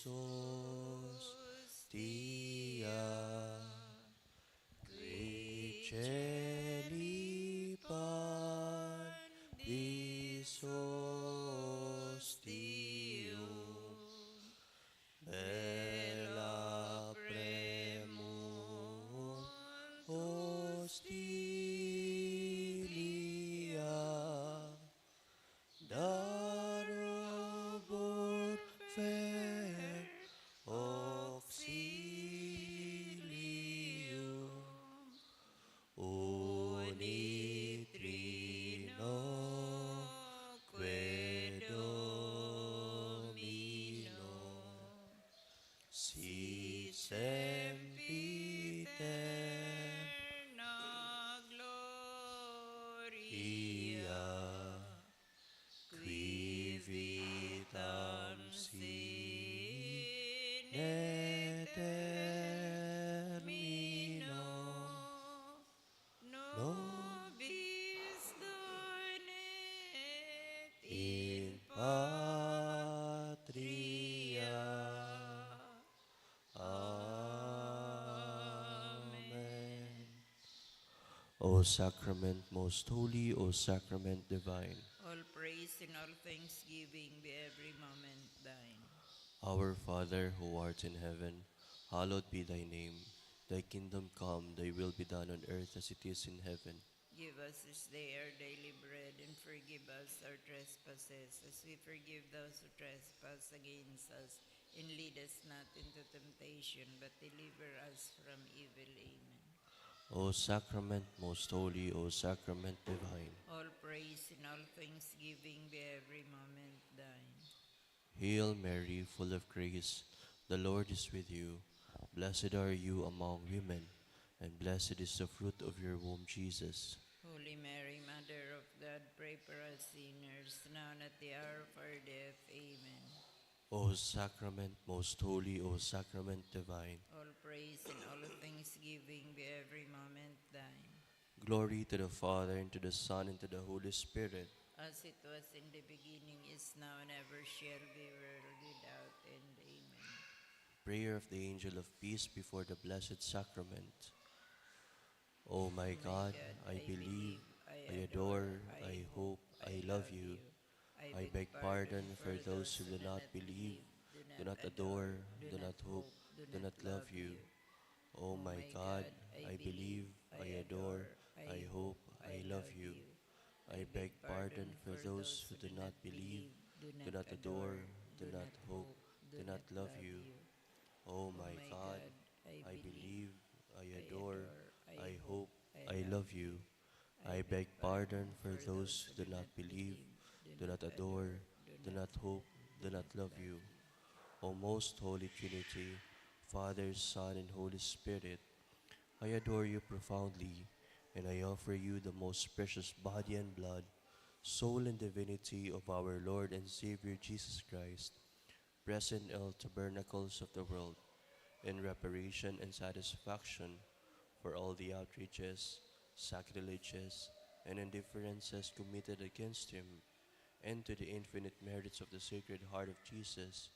salutarisos tia Celi pandisos tium bella primum hostilia darubur fer auxilium unitrino que Domino si sempiter gloria qui vitam sine termino nobis donet in patria. Amen. O sacrament most holy, O sacrament divine, all praise and all thanksgiving be every moment thine. our Father who art in heaven, hallowed be thy name. Thy kingdom come, thy will be done on earth as it is in heaven. Give us this day our daily bread, and forgive us our trespasses, as we forgive those who trespass against us. And lead us not into temptation, but deliver us from evil. Amen. O sacrament most holy, O sacrament divine, All praise and all thanksgiving be every moment thine. Hail Mary, full of grace, the Lord is with you. Blessed are you among women, and blessed is the fruit of your womb, Jesus. Holy Mary, Mother of God, pray for us sinners, now and at the hour of our death. Amen. O sacrament most holy, O sacrament divine, All praise and all thanksgiving be every moment thine. glory to the Father, and to the Son, and to the Holy Spirit, As it was in the beginning, is now, and ever shall be, world without end. Amen. prayer of the angel of peace before the blessed sacrament. O my God, I believe, I adore, I hope, I love you. I beg pardon for those who do not believe, do not adore, do not hope, do not love you. O my God, I believe, I adore, I hope, I love you. I beg pardon for those who do not believe, do not adore, do not hope, do not love you. O my God, I believe, I adore, I hope, I love you. I beg pardon for those who do not believe, do not adore, do not hope, do not love you. O most holy Trinity, Father, Son, and Holy Spirit, I adore you profoundly, and I offer you the most precious body and blood, soul and divinity of our Lord and Savior Jesus Christ, present in all tabernacles of the world, in reparation and satisfaction for all the outrages, sacrileges, and indifferences committed against him, and to the infinite merits of the Sacred Heart of Jesus,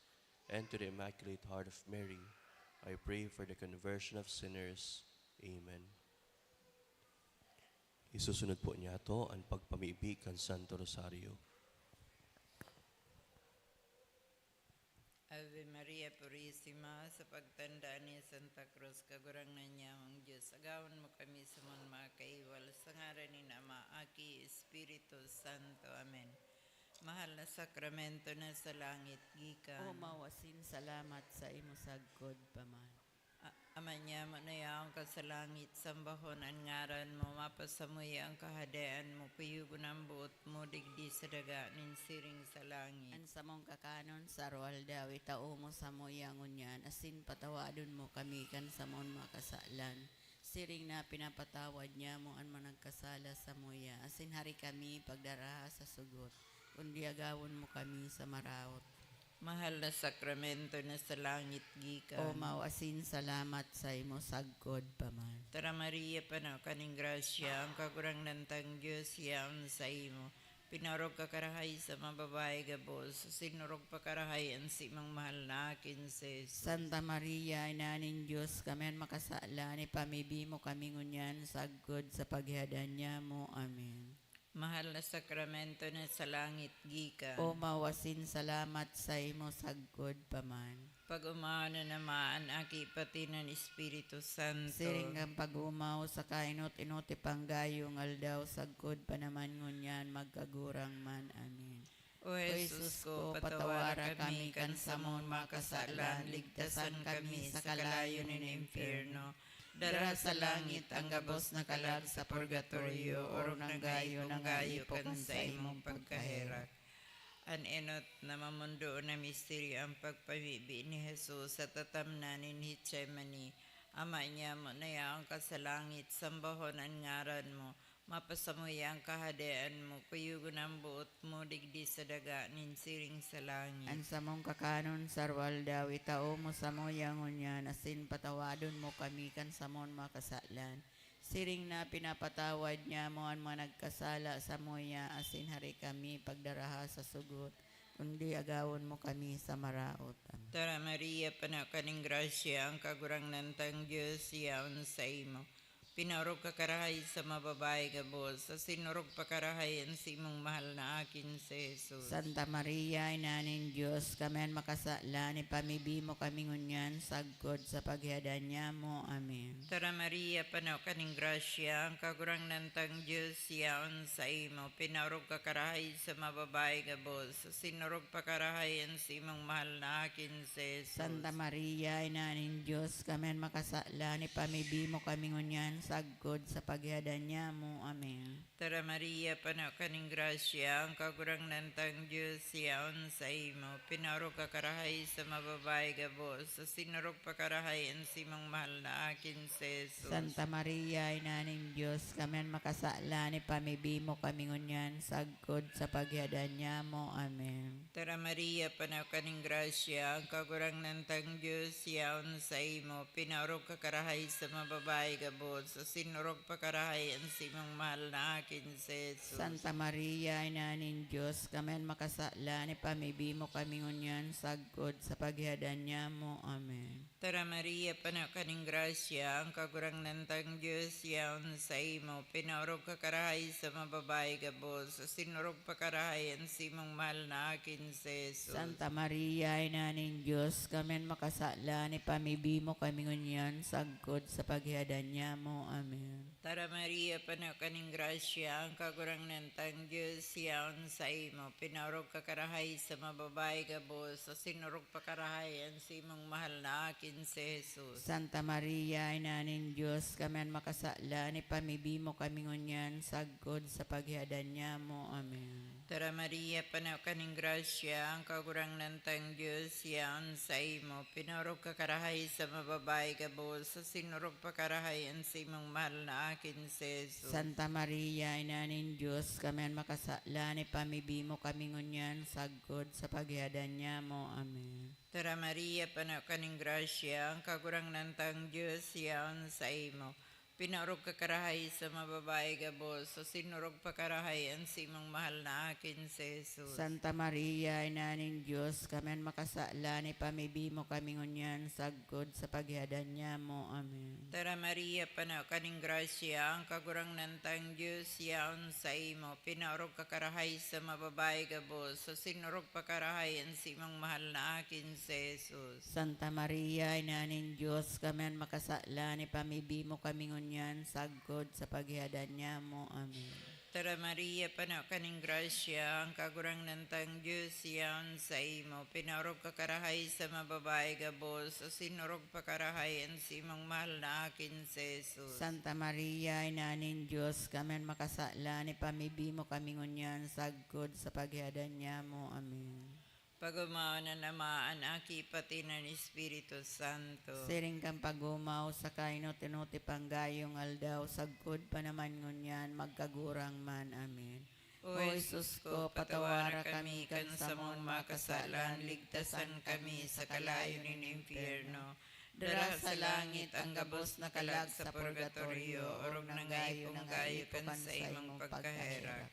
and to the Immaculate Heart of Mary, I pray for the conversion of sinners. Amen. Isusunod po niya to ang pagpamibi kan Santo Rosario. Ave Maria Purissima, sa pagtandaan ni Santa Cruz, kagurang na niya ang Diyos. Agawan mo kami sa mga makaiwal, sa ngaran ni Ama, Aki, Espiritu Santo. Amen. Mahal na sakramento na sa langit, gikan. O mawasin salamat sa imo sagkod paman. Ama niya, manayaon ka sa langit, sambahon ang ngaran mo, mapasamuya ang kahadaan mo, payugon ang buot mo, digdi sa daga, ninsiring sa langit. An sa mong kakanon sa roal daw, itao mo sa moyang unyan, asin patawadon mo kami kan sa mong makasalan. Siring na pinapatawad niya mo an managkasala sa moya, asin hari kami pagdaraha sa sugot, kundi agawon mo kami sa maraot. Mahal na sakramento na sa langit, gikan. O mawasin salamat sa imo sagkod paman. Tara Maria, panaw kaning grasya, ang kagurang nantang Diyos, yaon sa imo. Pinarog kakarahay sa mababae gabos, sinurog pakarahay ang simang mahal na akin si Jesus. Santa Maria, Ina ng Diyos, kami ang makasala, ni pamibi mo kami ngunyan, sagod sa paghadan niya mo. Amen. Mahal na sakramento na sa langit gikan. O mawasin salamat sa imo, sagod paman. Pag umana naman aki pati ng Espiritu Santo. Siring ang pag-umaw sa kainot-inoti panggayong aldaw, sagod pa naman ngunyan, magkagurang man. Amen. O Jesus ko, patawara kami kan sa mong makasalan, ligtasan kami sa kalayo ng impyerno. Dara sa langit ang gabos na kalag sa purgatorio, orong ng gayo po kan sa imong pagkaherak. An enot na mamundo na misteryo ang pagpabibi ni Jesus sa tatamnanin ni Getsemani. Ama niya mo na yaong ka sa langit, sambahon ang ngaran mo, mapasamoy ang kahadaan mo, kuyugon ang buot mo, digdi sa daga, ninsiring sa langit. Ang samong kakanon sarwal daw, itao mo sa moyang ngunyan, asin patawadon mo kami kan samon makasalan. Siring na pinapatawad niya mo ang mga nagkasala sa moya, asin hari kami pagdaraha sa sugot, kundi agawon mo kami sa maraot. Amen. Tara Maria, panakaning grasya, ang kagurang nantang Diyos, yaon sa imo. Pinarog kakarahay sa mababae gabos, sa sinurog pakarahay ang simong mahal na akin si Jesus. Santa Maria, Ina ng Diyos, kami ang makasala, ni pamibi mo kami ngunyan, sagod sa paghadan niya mo. Amen. Tara Maria, panakaning grasya, ang kagurang nantang Diyos, yaon sa imo. Pinarog kakarahay sa mababae gabos, sa sinurog pakarahay ang simong mahal na akin si Jesus. Santa Maria, Ina ng Diyos, kami ang makasala, ni pamibi mo kami ngunyan, sagod sa paghadan niya mo. Amen. Tara Maria, panakaning grasya, ang kagurang nantang Diyos, yaon sa imo. Pinarog kakarahay sa mababae gabos, sa sinurog pakarahay ang simang mahal na akin si Jesus. Santa Maria, Ina ng Diyos, kami ang makasala, ni pamibi mo kami ngunyan, sagod sa paghadan niya mo. Amen. Tara Maria, panakaning grasya, ang kagurang nantang Diyos, yaon sa imo. Pinarog kakarahay sa mababae gabos, sa sinurog pakarahay ang simang mahal na akin si Jesus. Santa Maria, Ina ng Diyos, kami ang makasala, ni pamibi mo kami ngunyan, sagod sa paghadan niya mo. Amen. Tara Maria, panakaning grasya, ang kagurang nantang Diyos, yaon sa imo. Pinarog kakarahay sa mababae gabos, sa sinurog pakarahay ang simang mahal na akin si Jesus. Santa Maria, Ina ng Diyos, kami ang makasala, ni pamibi mo kami ngunyan, sagod sa paghadan niya mo. Amen. Tara Maria, panakaning grasya, ang kagurang nantang Diyos, yaon sa imo. Pinarog kakarahay sa mababae gabos, sa sinurog pakarahay ang simang mahal na akin si Jesus. Santa Maria, Ina ng Diyos, kami ang makasala, ni pamibi mo kami ngunyan, sagod sa paghadan niya mo. Amen. Tara Maria, panakaning grasya, ang kagurang nantang Diyos, yaon sa imo. Pinarog kakarahay sa mababae gabos, sa sinurog pakarahay ang simang mahal na akin si Jesus. Santa Maria, Ina ng Diyos, kami ang makasala, ni pamibi mo kami ngunyan, sagod sa paghadan niya mo. Amen. Tara Maria, panakaning grasya, ang kagurang nantang Diyos, yaon sa imo. Pinarog kakarahay sa mababae gabos, sa sinurog pakarahay ang simang mahal na akin si Jesus. Santa Maria, Ina ng Diyos, kami ang makasala, ni pamibi mo kami ngunyan, sagod sa paghadan niya mo. Amen. Tara Maria, panakaning grasya, ang kagurang nantang Diyos, yaon sa imo. Pinarog kakarahay sa mababae gabos, sa sinurog pakarahay ang simang mahal na akin si Jesus. Santa Maria, Ina ng Diyos, kami ang makasala, ni pamibi mo kami ngunyan, sagod sa paghadan niya mo. Amen. Tara Maria, panakaning grasya, ang kagurang nantang Diyos, yaon sa imo. Pinarog kakarahay sa mababae gabos, sa sinurog pakarahay ang simang mahal na akin si Jesus. Santa Maria, Ina ng Diyos, kami ang makasala, ni pamibi mo kami ngunyan, sagod sa paghadan niya mo. Amen. Pagumaw na namaan aki pati ng Espiritu Santo. Siring kang pagumaw sa kainot-inoti panggayong aldaw, sagod pa naman ngunyan, magkagurang man. Amen. O Jesus ko, patawara kami kan sa mong makasalan, ligtasan kami sa kalayo ng impyerno. Dara sa langit ang gabos na kalag sa purgatorio, orong nanggayo kan sa imong pagkaherak.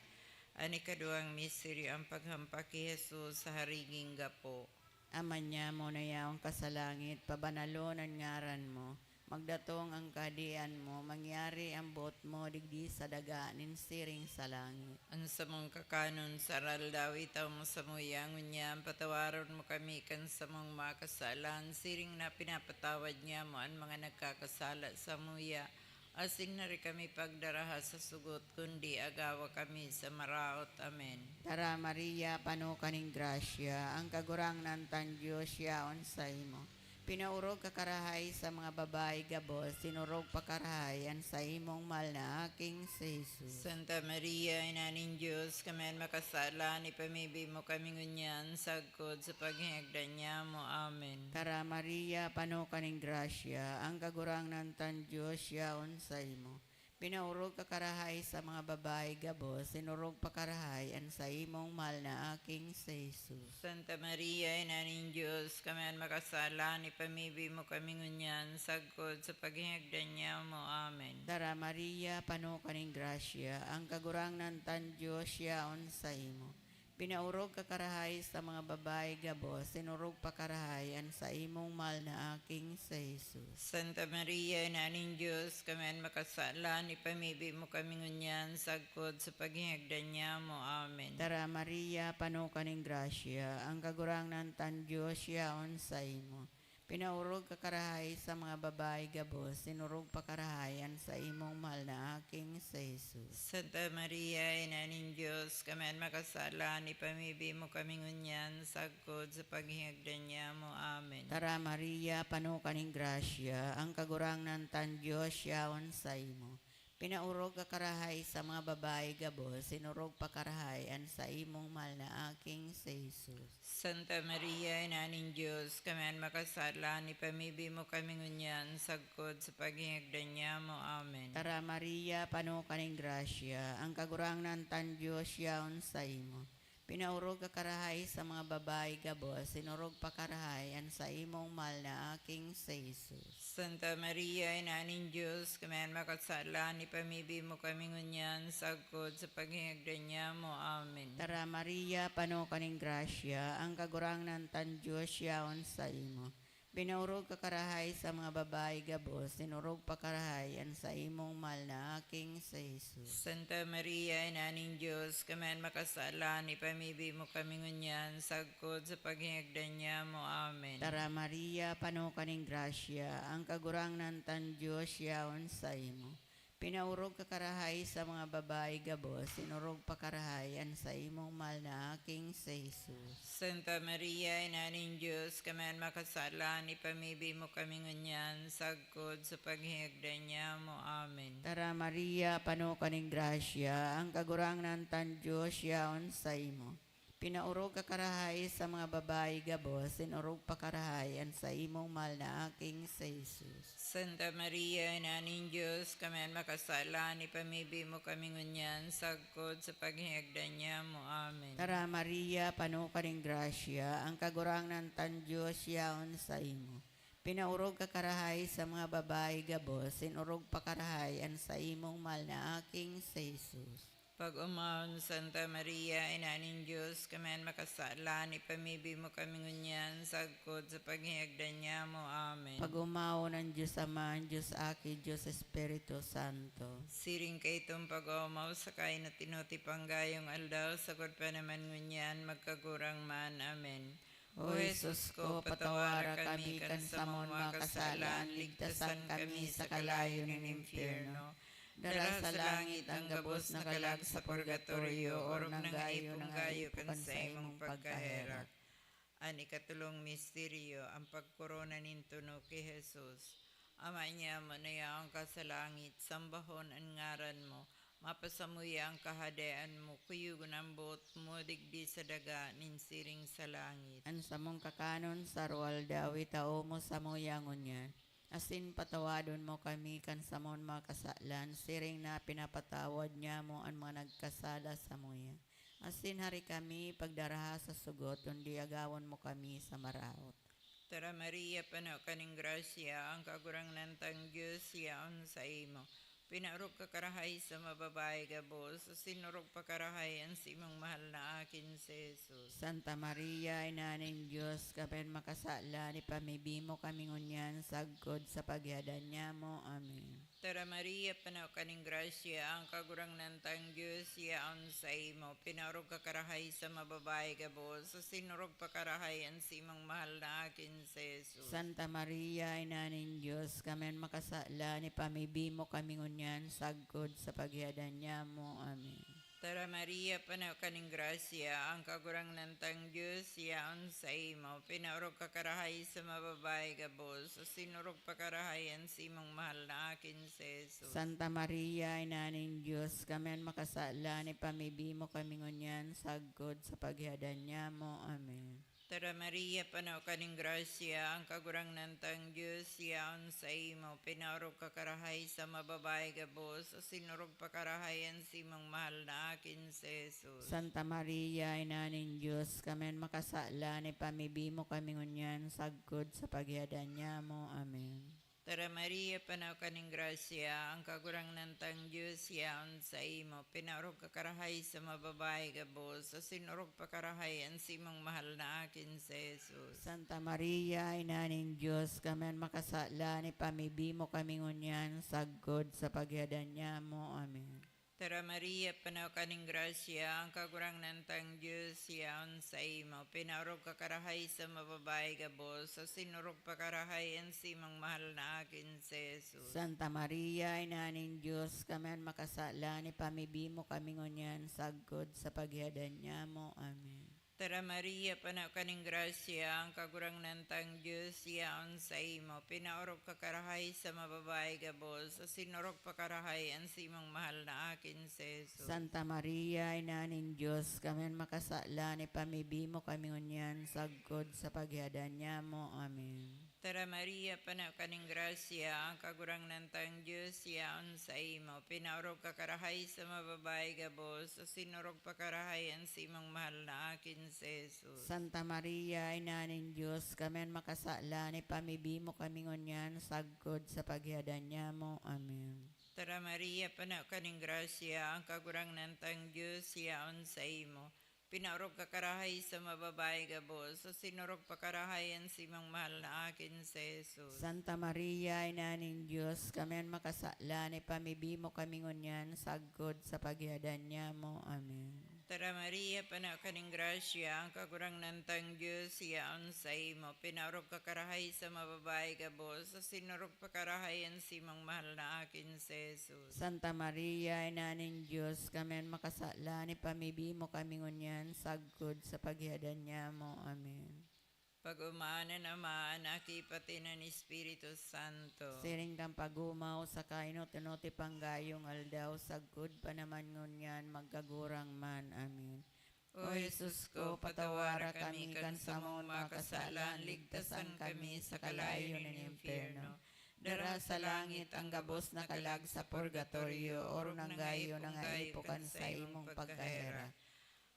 Ani kaduang misteryo ang paghampak kay Jesus sa hariging gapo. Aman niya mo na yaong kasalangit, pabanalonan ngaran mo. Magdatong ang kadian mo, mangyari ang bot mo, digdi sa daganin siring sa langit. Ang samong kakanon sa aral daw itaw mo sa muyang niya, patawaron mo kami kan samong makasalan, siring na pinapatawad niya mo ang mga nagkakasala sa muya. Asing na rin kami pagdaraha sa sugot, kundi agawa kami sa maraot. Amen. Tara Maria, pano kaning grasya, ang kagurang ng tan Diyos yaon sa imo. Pinaurog kakarahay sa mga babae gabos, sinurog pakarahayan sa imong mal na aking si Jesus. Santa Maria, Inaning Diyos, kami makasalan, ipamibi mo kami ngunyan, sagkod sa paghihagdan niya mo. Amen. Tara Maria, pano kaning grasya, ang kagurang ng tan Diyos yaon sa imo. Pinaurog kakarahay sa mga babae gabos, sinurog pakarahayan sa imong mal na aking si Jesus. Santa Maria, Inaning Diyos, kami makasalan, ipamibi mo kami ngunyan, sagkod sa paghihagdan niya mo. Amen. Tara Maria, pano kaning grasya, ang kagurang ng tan Diyos yaon sa imo. Pinaurog kakarahay sa mga babae gabos, sinurog pakarahayan sa imong mal na aking si Jesus. Santa Maria, Inaning Diyos, kami makasalan, ipamibi mo kami ngunyan, sagkod sa paghihagdan niya mo. Amen. Tara Maria, pano kaning grasya, ang kagurang ng tan Diyos yaon sa imo. Pinaurog kakarahay sa mga babae gabos, sinurog pakarahayan sa imong mahal na aking si Jesus. Santa Maria, Inaning Diyos, kami makasalan, ipamibi mo kami ngunyan, sagkod sa paghihagdan niya mo. Amen. Tara Maria, pano kaning grasya, ang kagurang ng tan Diyos yaon sa imo. Pinaurog kakarahay sa mga babae gabos, sinurog pakarahayan sa imong mahal na aking si Jesus. Santa Maria, Inaning Diyos, kami makasalan, ipamibi mo kami ngunyan, sagkod sa paghihagdan niya mo. Amen. Tara Maria, pano kaning grasya, ang kagurang ng tan Diyos yaon sa imo. Pinaurog kakarahay sa mga babae gabos, sinurog pakarahayan sa imong mahal na aking si Jesus. Santa Maria, Inaning Diyos, kami makasalan, ipamibi mo kami ngunyan, sagkod sa paghihagdan niya mo. Amen. Tara Maria, pano kaning grasya, ang kagurang ng tan Diyos yaon sa imo. Pinaurog kakarahay sa mga babae gabos, sinurog pakarahayan sa imong mahal na aking si Jesus. Santa Maria, Inaning Diyos, kami makasalan, ipamibi mo kami ngunyan, sagkod sa paghihagdan niya mo. Amen. Tara Maria, pano kaning grasya, ang kagurang ng tan Diyos yaon sa imo. Pinaurog kakarahay sa mga babae gabos, sinurog pakarahayan sa imong mahal na aking si Jesus. Santa Maria, Inaning Diyos, kami makasalan, ipamibi mo kami ngunyan, sagkod sa paghihagdan niya mo. Amen. Tara Maria, pano kaning grasya, ang kagurang ng tan Diyos yaon sa imo. Pinaurog kakarahay sa mga babae gabos, sinurog pakarahayan sa imong mahal na aking si Jesus. Santa Maria, Inaning Diyos, kami makasalan, ipamibi mo kami ngunyan, sagkod sa paghihagdan niya mo. Amen. Tara Maria, pano kaning grasya, ang kagurang ng tan Diyos yaon sa imo. Pinaurog kakarahay sa mga babae gabos, sinurog pakarahayan sa imong mahal na aking si Jesus. Pag umahon, Santa Maria, Inaning Diyos, kami makasalan, ipamibi mo kami ngunyan, sagkod sa paghihagdan niya mo. Amen. Pag-umaw ng Diyos Ama, Diyos Aki, Diyos Espiritu Santo. Siring kay itong pag-umaw, sakay na tinuti panggayong aldaw, sagod pa naman ngunyan, magkagurang man. Amen. O Jesus ko, patawara kami kan sa mga kasalaan, ligtasan kami sa kalayo ng impyerno. Dala sa langit ang gabos na kalag sa purgatorio, or nanggayo ng gayo kan sa imong pagkaherak. Ani katulong misteryo, ang pagkorona nintuno kay Jesus. Ama niya mo na yaong ka sa langit, sambahon ang ngaran mo, mapasamuya ang kahadaan mo, kuyugon ang buot mo, digdi sa daga, ninsiring sa langit. Ang samong kakanon sa ruwal dawi tao mo sa moyangon yan. Asin patawadon mo kami kan sa mon mga kasalan, siring na pinapatawad niya mo ang mga nagkasala sa moya. Asin hari kami pagdaraha sa sugot, kundi agawan mo kami sa maraot. Tara Maria, pano kaning grasya, ang kagurang nantang Diyos yaon sa imo. Pinarog ka karahay sa mababae gabos, sinurog pa karahay ang simong mahal na akin si Jesus. Santa Maria, Ina ng Diyos, kapen makasala, ni pamibimo kami ngunyan, sagkod sa pagyadan niya mo. Amen. Tara Maria, panaw kaning grasya, ang kagurang nantang Diyos, yaon sa imo. Pinarog ka karahay sa mababae gabos, sinurog pa karahay ang simong mahal na akin si Jesus. Santa Maria, Ina ng Diyos, kamen makasala, ni pamibimo kami ngunyan, sagkod sa pagyadan niya mo. Amen. Tara Maria, panaw kaning grasya, ang kagurang nantang Diyos, yaon sa imo. Pinarog ka karahay sa mababae gabos, sinurog pa karahay ang simong mahal na akin si Jesus. Santa Maria, Ina ng Diyos, kamen makasala, ni pamibimo kami ngunyan, sagkod sa pagyadan niya mo. Amen. Tara Maria, panaw kaning grasya, ang kagurang nantang Diyos, yaon sa imo. Pinarog ka karahay sa mababae gabos, sinurog pa karahay ang simong mahal na akin si Jesus. Santa Maria, Ina ng Diyos, kamen makasala, ni pamibimo kami ngunyan, sagkod sa pagyadan niya mo. Amen. Tara Maria, panaw kaning grasya, ang kagurang nantang Diyos, yaon sa imo. Pinarog ka karahay sa mababae gabos, sinurog pa karahay ang simong mahal na akin si Jesus. Santa Maria, Ina ng Diyos, kamen makasala, ni pamibimo kami ngunyan, sagkod sa pagyadan niya mo. Amen. Tara Maria, panaw kaning grasya, ang kagurang nantang Diyos, yaon sa imo. Pinarog ka karahay sa mababae gabos, sinurog pa karahay ang simong mahal na akin si Jesus. Santa Maria, Ina ng Diyos, kamen makasala, ni pamibimo kami ngunyan, sagkod sa pagyadan niya mo. Amen. Tara Maria, panaw kaning grasya, ang kagurang nantang Diyos, yaon sa imo. Pinaorog ka karahay sa mababae gabos, sinurog pa karahay ang simong mahal na akin si Jesus. Santa Maria, Ina ng Diyos, kamen makasala, ni pamibimo kami ngunyan, sagkod sa pagyadan niya mo. Amen. Tara Maria, panaw kaning grasya, ang kagurang nantang Diyos, yaon sa imo. Pinaorog ka karahay sa mababae gabos, sinurog pa karahay ang simong mahal na akin si Jesus. Santa Maria, Ina ng Diyos, kamen makasala, ni pamibimo kami ngunyan, sagkod sa pagyadan niya mo. Amen. Tara Maria, panaw kaning grasya, ang kagurang nantang Diyos, yaon sa imo. Pinaorog ka karahay sa mababae gabos, sinurog pa karahay ang simong mahal na akin si Jesus. Santa Maria, Ina ng Diyos, kamen makasala, ni pamibimo kami ngunyan, sagkod sa pagyadan niya mo. Amen. Tara Maria, panaw kaning grasya, ang kagurang nantang Diyos, yaon sa imo. Pinaorog ka karahay sa mababae gabos, sinurog pa karahay ang simong mahal na akin si Jesus. Santa Maria, Ina ng Diyos, kamen makasala, ni pamibimo kami ngunyan, sagkod sa pagyadan niya mo. Amen. Pag-umanan amaan, aki pati ng Espiritu Santo. Siring kang pagumaw sa kainot-inoti panggayong aldaw, sagkod pa naman ngunyan, magkagurang man. Amen. O Jesus ko, patawara kami kan sa mong makasalan, ligtasan kami sa kalayo ng impyerno. Dara sa langit ang gabos na kalag sa purgatorio, oron ang gayo ng aipukan sa imong pagkahera.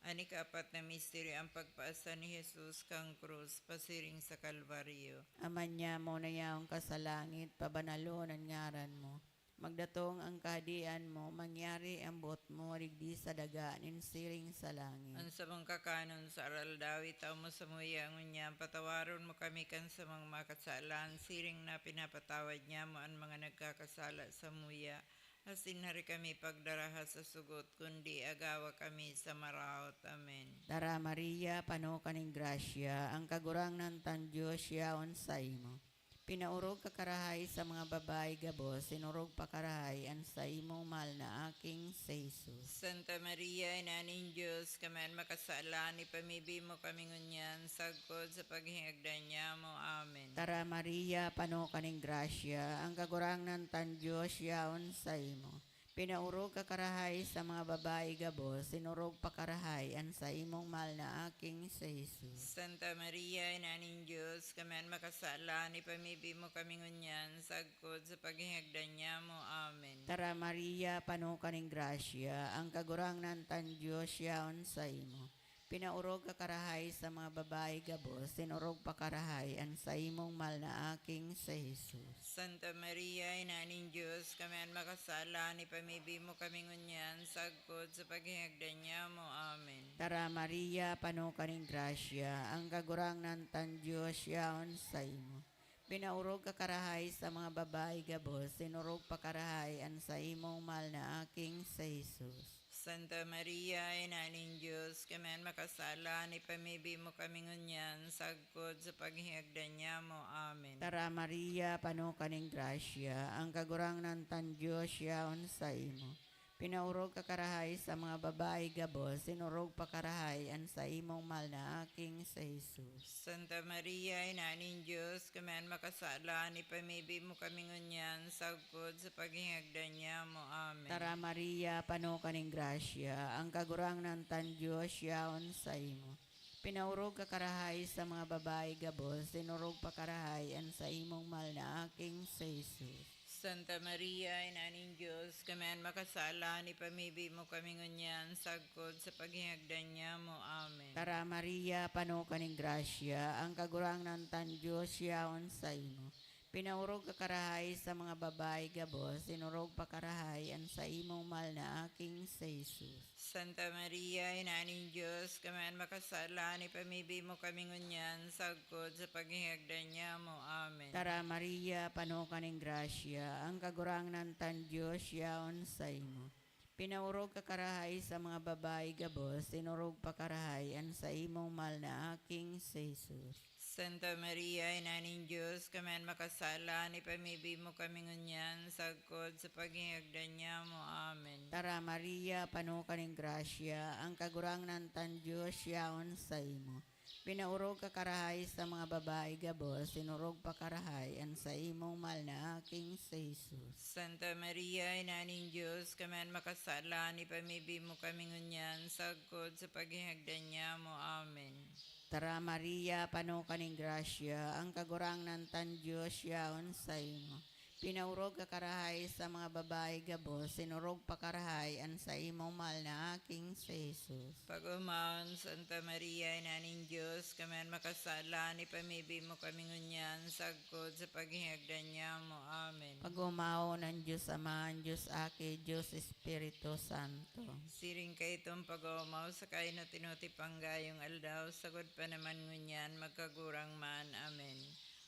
Ani kaapat na misteryo ang pagpaasa ni Jesus kang krus, pasiring sa Kalbaryo. Aman niya mo na yaong kasalangit, pabanalon ang ngaran mo. Magdatong ang kadian mo, mangyari ang buot mo, rigdi sa daganin, siring sa langit. Ang samang kakanon sa aral dawi, tao mo sa muyangon niya, patawaron mo kami kan sa mga makasalan, siring na pinapatawad niya mo ang mga nagkakasala sa muya. Asin hari kami pagdaraha sa sugot, kundi agawa kami sa maraot. Amen. Tara Maria, pano kaning grasya, ang kagurang ng tan Diyos yaon sa imo. Pinaurog ka karahay sa mga babae gabos, sinurog pa karahay ang sa imong mahal na aking si Jesus. Santa Maria, Ina ng Diyos, kaman makasala, ni pamibi mo kami ngunyan, sagkod sa paghingagdan niya mo. Amen. Tara Maria, pano kaning grasya, ang kagurang ng tan Diyos yaon sa imo. Pinaurog ka karahay sa mga babae gabos, sinurog pa karahay ang sa imong mahal na aking si Jesus. Santa Maria, Ina ng Diyos, kaman makasala, ni pamibi mo kami ngunyan, sagkod sa paghingagdan niya mo. Amen. Tara Maria, pano kaning grasya, ang kagurang ng tan Diyos yaon sa imo. Pinaurog ka karahay sa mga babae gabos, sinurog pa karahay ang sa imong mal na aking sa Jesus. Santa Maria, Ina ng Diyos, kami ang makasala, ni pamibi mo kami ngunyan, sagkod sa paghihagdan niya mo. Amen. Tara Maria, pano kaning grasya, ang kagurang ng tan Diyos yaon sa imo. Pinaurog ka karahay sa mga babae gabos, sinurog pa karahay ang sa imong mal na aking sa Jesus. Santa Maria, Ina ng Diyos, kami ang makasala, ni pamibi mo kami ngunyan, sagkod sa paghihagdan niya mo. Amen. Tara Maria, pano kaning grasya, ang kagurang ng tan Diyos yaon sa imo. Pinaurog ka karahay sa mga babae gabos, sinurog pa karahay ang sa imong mal na aking sa Jesus. Santa Maria, Ina ng Diyos, kami ang makasala, ni pamibi mo kami ngunyan, sagkod sa paghihagdan niya mo. Amen. Tara Maria, pano kaning grasya, ang kagurang ng tan Diyos yaon sa imo. Pinaurog ka karahay sa mga babae gabos, sinurog pa karahay ang sa imong mal na aking sa Jesus. Santa Maria, Ina ng Diyos, kami ang makasala, ni pamibi mo kami ngunyan, sagkod sa paghihagdan niya mo. Amen. Tara Maria, pano kaning grasya, ang kagurang ng tan Diyos yaon sa imo. Pinaurog ka karahay sa mga babae gabos, sinurog pa karahay ang sa imong mal na aking sa Jesus. Santa Maria, Ina ng Diyos, kami ang makasala, ni pamibi mo kami ngunyan, sagkod sa paghihagdan niya mo. Amen. Tara Maria, pano kaning grasya, ang kagurang ng tan Diyos yaon sa imo. Pinaurog ka karahay sa mga babae gabos, sinurog pa karahay ang sa imong mal na aking sa Jesus. Santa Maria, Ina ng Diyos, kami ang makasala, ni pamibi mo kami ngunyan, sagkod sa paghihagdan niya mo. Amen. Tara Maria, pano kaning grasya, ang kagurang ng tan Diyos yaon sa imo. Pinaurog ka karahay sa mga babae gabos, sinurog pa karahay ang sa imong mal na aking sa Jesus. Santa Maria, Ina ng Diyos, kami ang makasala, ni pamibi mo kami ngunyan, sagkod sa paghihagdan niya mo. Amen. Tara Maria, pano kaning grasya, ang kagurang ng tan Diyos yaon sa imo. Pinaurog ka karahay sa mga babae gabos, sinurog pa karahay ang sa imong mal na aking sa Jesus. Pag-umaon, Santa Maria, Ina ng Diyos, kami ang makasala, ni pamibi mo kami ngunyan, sagkod sa paghihagdan niya mo. Amen. Pag-umao ng Diyos Ama, ang Diyos Aki, Diyos Espiritu Santo. Siring kay itong pag-umaw, sa kain na tinuti panggayong aldaw, sagod pa naman ngunyan, magkagurang man. Amen.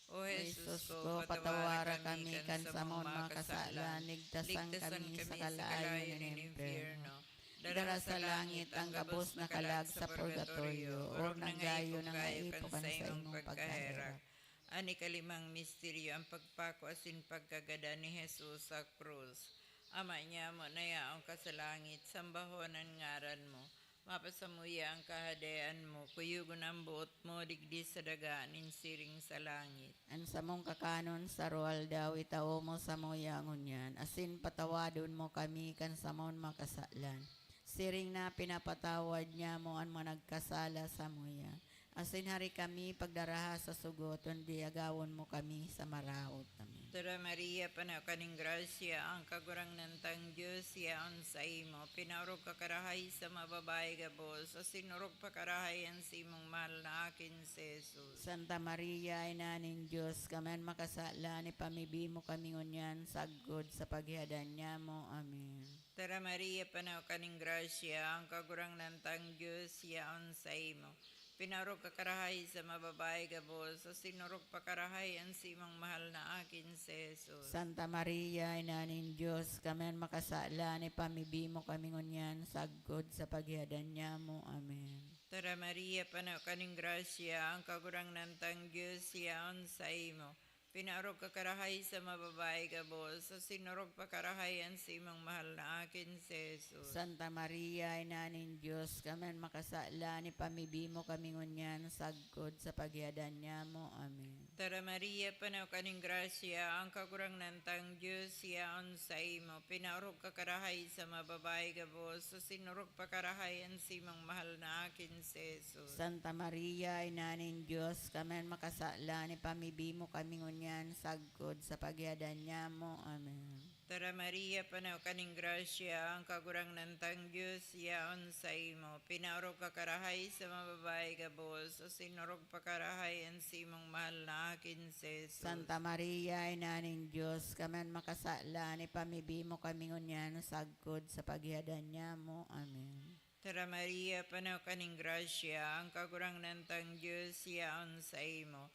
O Jesus ko, patawara kami kan sa mga kasalan, ligtasan kami sa kalayo ng impyerno. Dara sa langit ang gabos na kalag sa purgatorio, o nanggayo ng naipukan sa imong pagkahera. Ani kalimang misteryo ang pagpako asin pagkagada ni Jesus sa krus. Ama niya mo na yaong ka sa langit, sambahon ang ngaran mo. Mapasamuya ang kahadayaan mo, kuyugon ang buot mo, digdi sa dagaan, insiring sa langit. Ang samong kakanon sa roal daw itao mo sa moyangon yan, asin patawadon mo kami kan samon makasalan. Siring na pinapatawad niya mo ang managkasala sa moya. Asin hari kami pagdaraha sa sugoton, di agawon mo kami sa maraot. Amen. Tara Maria, panaw kaning grasya, ang kagurang nantang Diyos, yaon sa imo. Pinaurog ka karahay sa mababae gabos, o sinurog pa karahay ang simong mahal na akin si Jesus. Santa Maria, Ina ng Diyos, kaman makasala ni pamibi mo kami ngunyan, sagod sa paghihadan niya mo. Amen. Tara Maria, panaw kaning grasya, ang kagurang nantang Diyos, yaon sa imo. Pinarog ka karahay sa mababae gabos, o sinurog pa karahay ang simang mahal na akin si Jesus. Santa Maria, Ina ng Diyos, kaman makasala ni pamibi mo kami ngunyan, sagod sa paghihadan niya mo. Amen. Tara Maria, panaw kaning grasya, ang kagurang nantang Diyos, yaon sa imo. Pinarog ka karahay sa mababae gabos, o sinurog pa karahay ang simang mahal na akin si Jesus. Santa Maria, Ina ng Diyos, kaman makasala ni pamibi mo kami ngunyan, sagod sa paghihadan niya mo. Amen. Tara Maria, panaw kaning grasya, ang kagurang nantang Diyos, yaon sa imo. Pinarog ka karahay sa mababae gabos, o sinurog pa karahay ang simang mahal na akin si Jesus. Santa Maria, Ina ng Diyos, kaman makasala ni pamibi mo kami ngunyan, sagod sa paghihadan niya mo. Amen. Tara Maria, panaw kaning grasya, ang kagurang nantang Diyos, yaon sa imo. Pinaorog ka karahay sa mga babae gabos, o sinurog pa karahay ang simong mahal na akin si Jesus. Santa Maria, Inaning Diyos, kaman makasala, ni pamibi mo kami ngunyan, sagkod sa paghihadan niya mo. Amen. Tara Maria, panaw kaning grasya, ang kagurang nantang Diyos, yaon sa imo.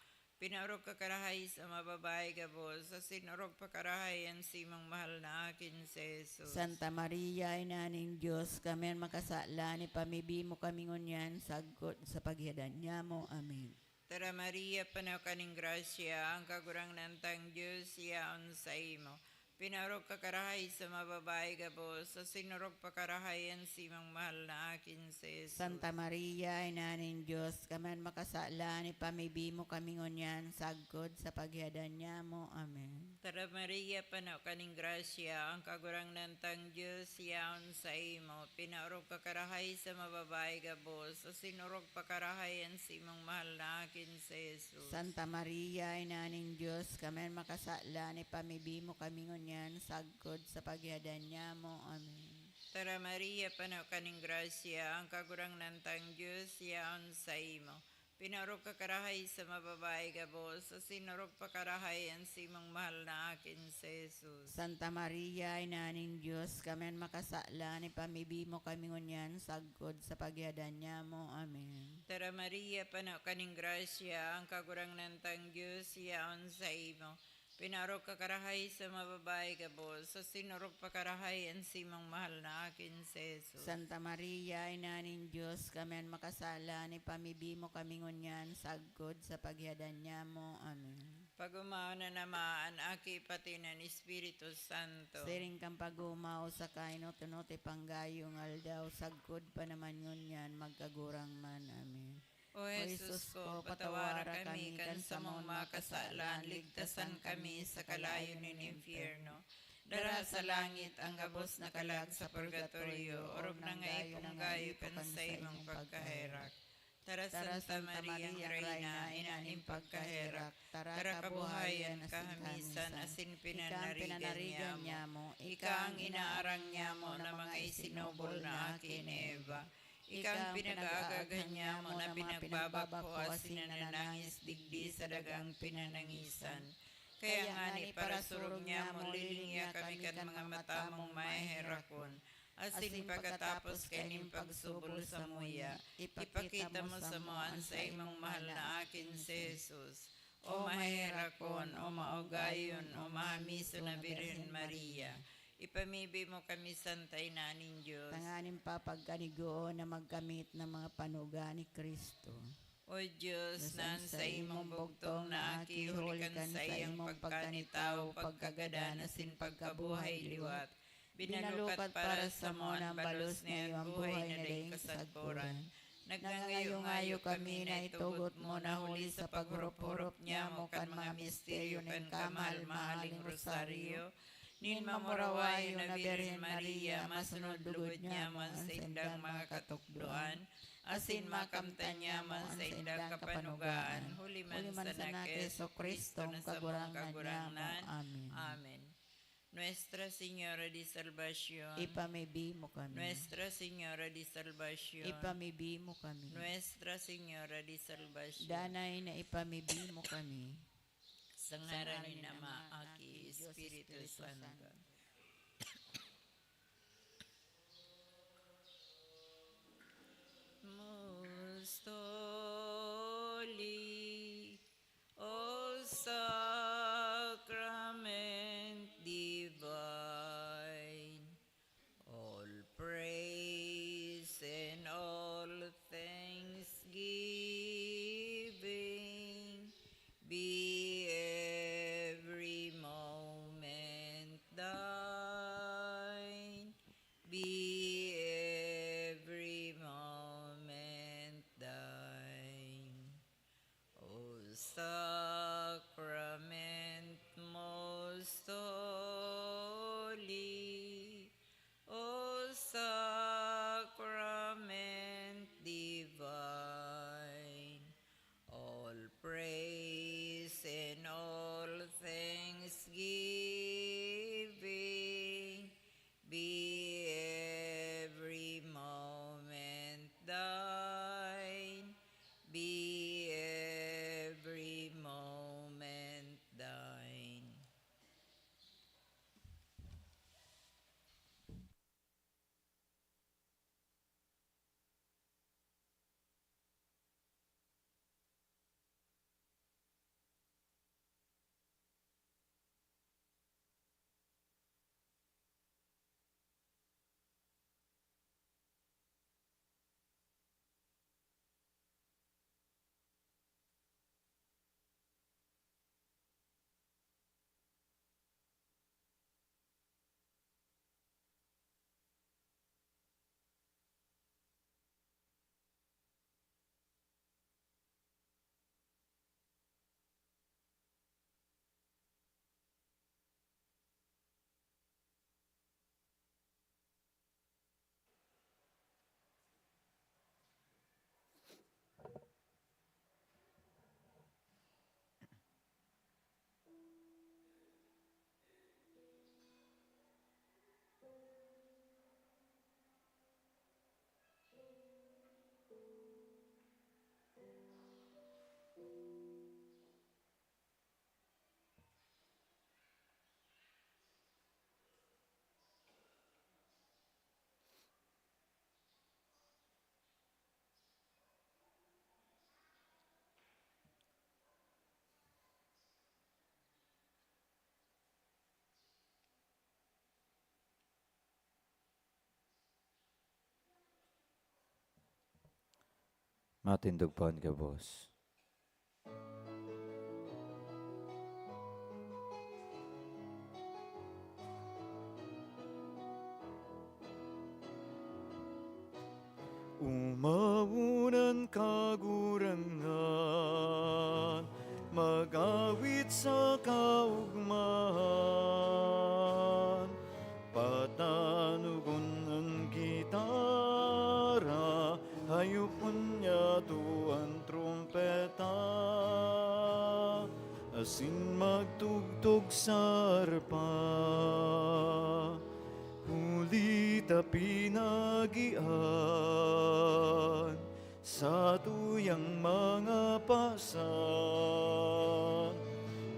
Pinaorog ka karahay sa mga babae gabos, sa sinurog pa karahay ang simong mahal na akin si Jesus. Santa Maria, Inaning Diyos, kamen makasala, ni pamibi mo kami ngunyan, sagkod sa paghihadan niya mo. Amen. Tara Maria, panaw kaning grasya, ang kagurang nantang Diyos, yaon sa imo. Pinaorog ka karahay sa mga babae gabos, sa sinurog pa karahay ang simong mahal na akin si Jesus. Santa Maria, Inaning Diyos, kaman makasala, ni pamibi mo kami ngunyan, sagkod sa paghihadan niya mo. Amen. Tara Maria, panaw kaning grasya, ang kagurang nantang Diyos, yaon sa imo. Pinaorog ka karahay sa mga babae gabos, sa sinurog pa karahay ang simong mahal na akin si Jesus. Santa Maria, Inaning Diyos, kamen makasala, ni pamibi mo kami ngunyan, sagkod sa paghihadan niya mo. Amen. Tara Maria, panaw kaning grasya, ang kagurang nantang Diyos, yaon sa imo. Pinaorog ka karahay sa mga babae gabos, sa sinurog pa karahay ang simong mahal na akin si Jesus. Santa Maria, Inaning Diyos, kamen makasala, ni pamibi mo kami ngunyan, sagkod sa paghihadan niya mo. Amen. Tara Maria, panaw kaning grasya, ang kagurang nantang Diyos, yaon sa imo. Pinarog ka karahay sa mga babae gabos, sa sinurog pa karahay ang simong mahal na akin si Jesus. Santa Maria, Inaning Diyos, kamen makasala, ni pamibi mo kami ngunyan, sagkod sa paghihadan niya mo. Amen. Pag-umaw na namaan, aki pati ng Espiritu Santo. Siring kang pag-umaw sa kaino, tunote panggayong aldaw, sagkod pa naman ngunyan, magkagurang man. Amen. O Jesus ko, patawara kami kan sa mong mga kasalan, ligtasan kami sa kalayo ng impyerno. Dara sa langit ang gabos na kalag sa purgatorio, orog na nga ipunggayo kan sa imong pagkaherak. Tara Santa Maria, Reina, inaning pagkaherak. Tara kabuhayan, kahamisan, asin pinanarigan niya mo. Ika ang inaarang niya mo na mga isinobol na akin, Eva. Ikang pinag-aagagan niya mo na pinagbabako asin na nanangis digdi sa dagang pinanangisan. Kaya nga ni para surog niya mo lilinya kami kan mga mata mong maherakon. Asin pagkatapos kaning pagsubol sa muya, ipakita mo sa moan sa imong mahal na akin si Jesus. O maherakon, o maugayon, o mahamiso na Birhen Maria. Ipamibi mo kami Santa Inaning Diyos. Tanganin pa pagkanigo na magkamit ng mga panuga ni Kristo. O Diyos, nan sa imong bugtong na aki, hulikan sa iyong pagkanitaw, pagkagada, sin pagkabuhay liwat. Binalukat para sa mo ng balos na iyong buhay na daing kasagpuran. Nagngangayo-ngayo kami na itugot mo na huli sa paghurup-hurup niya mo kan mga misteryo ng kamahal-mahaling rosaryo. Nin mamurawayo na Birhen Maria, masunod lugod niya man sa indang mga katukduan, asin makamtan niya man sa indang kapanugaan, huli man sa nakeso Kristo ng kagurang-kagurangnan. Amen. Amen. Nuestra Señora de Salvación, Ipamibi mo kami. Nuestra Señora de Salvación, Ipamibi mo kami. Nuestra Señora de Salvación, Danay na ipamibi mo kami. sa ngaran ni Ama, Aki, Espiritu Santo. Most holy, O sacrament divine, all praise and all thanksgiving be every moment the Matindog ka, boss. Umaunan kagurangan, mag-awit sa kaugmahan, patanugon ang gitara, hayupon niya tuwan trumpeta, asin magtugtog sa arpa. Huli ta pinagian sa tuyang mga pasan,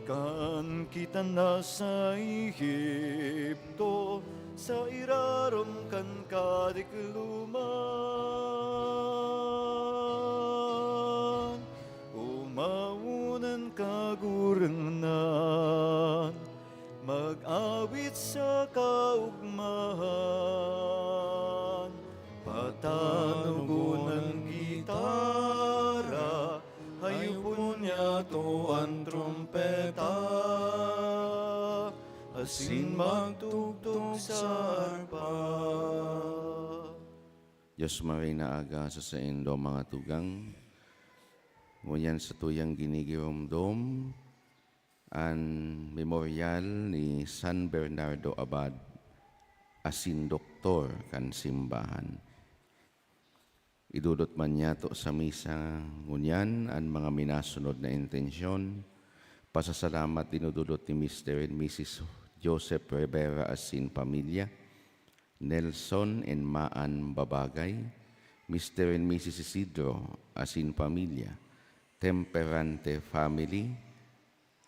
kan kita nasa Ehipto, sa irarom kan kadikluman. Umaunan kagurangan, mag-awit sa kaugmahan, patanugon ang gitara, hayupon niya tuwan trumpeta, asin magtugtog sa arpa. Diyos marina aga sa saindo mga tugang, ngunyan sa tuyang ginigiromdom, an memorial ni San Bernardo Abad, asin doktor kan simbahan. Idudot man niya to sa misa ngunyan an mga minasunod na intensyon, pasasalamat dinududot ni Mr. and Mrs. Joseph Rivera asin pamilya, Nelson and Maan Babagay, Mr. and Mrs. Isidro asin pamilya, Temperante family,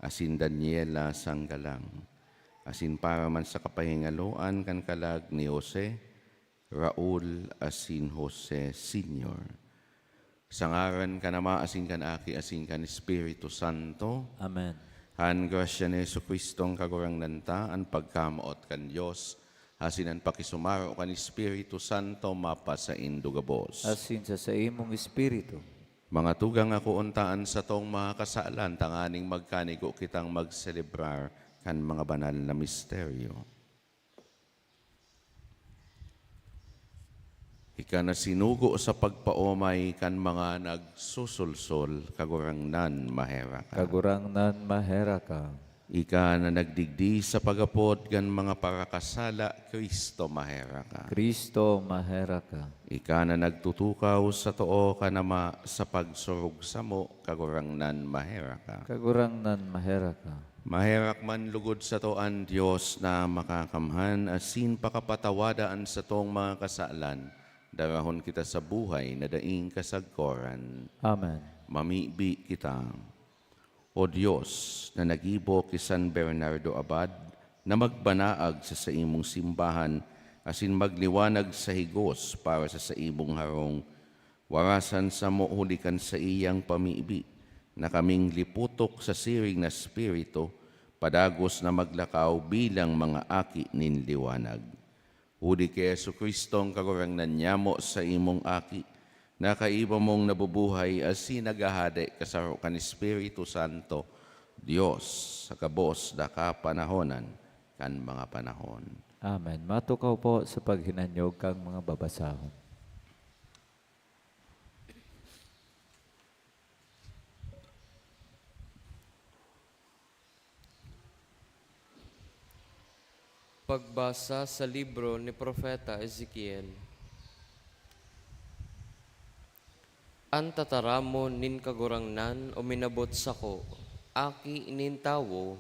asin Daniela Sanggalang, asin para man sa kapahingaloan kan kalag ni Jose, Raul asin Jose Sr. Sangaran ka nama asin kan aki asin kan Espiritu Santo. Amen. Han grasya ni Jesucristo ang kagurang nanta, ang pagkamaot kan Diyos, asin ang pakisumaro kan Espiritu Santo mapa sa indugabos. Asin sa imong espiritu. Mga tugang ako untaan sa tong mga kasalan, tanganing magkanigo kitang magselebrar kan mga banal na misteryo. Ika na sinugo sa pagpaomay kan mga nagsusulsol, kagurangnan mahera ka. Kagurangnan mahera ka. Ika na nagdigdi sa pagapod kan mga parakasala, Kristo mahera ka. Kristo mahera ka. Ika na nagtutukaw sa too kanama sa pagsurog sa mo, kagurangnan mahera ka. Kagurangnan mahera ka. Maherak man lugod sa toan Diyos na makakamhan, asin pakapatawadaan sa tong mga kasalan, darahon kita sa buhay na daing kasagkoran. Amen. Mamibi kita. O Diyos na nagibo kay San Bernardo Abad, na magbanaag sa imong simbahan, asin magliwanag sa higos para sa imong harong, warasan sa muulikan sa iyang pamibi, na kaming liputok sa siring na spirito, padagos na maglakaw bilang mga aki nin liwanag. Huli kay Jesucristong kagurangnan nyamo sa imong aki, na kaiba mong nabubuhay asin nagahade kasaro kan Espiritu Santo, Diyos sa kabos da kapanahonan kan mga panahon. Amen. Matukaw po sa paghinanyog kang mga babasahon. Pagbasa sa libro ni Propeta Ezekiel. An tataramo nin kagurangnan o minabot sako, aki inintawo,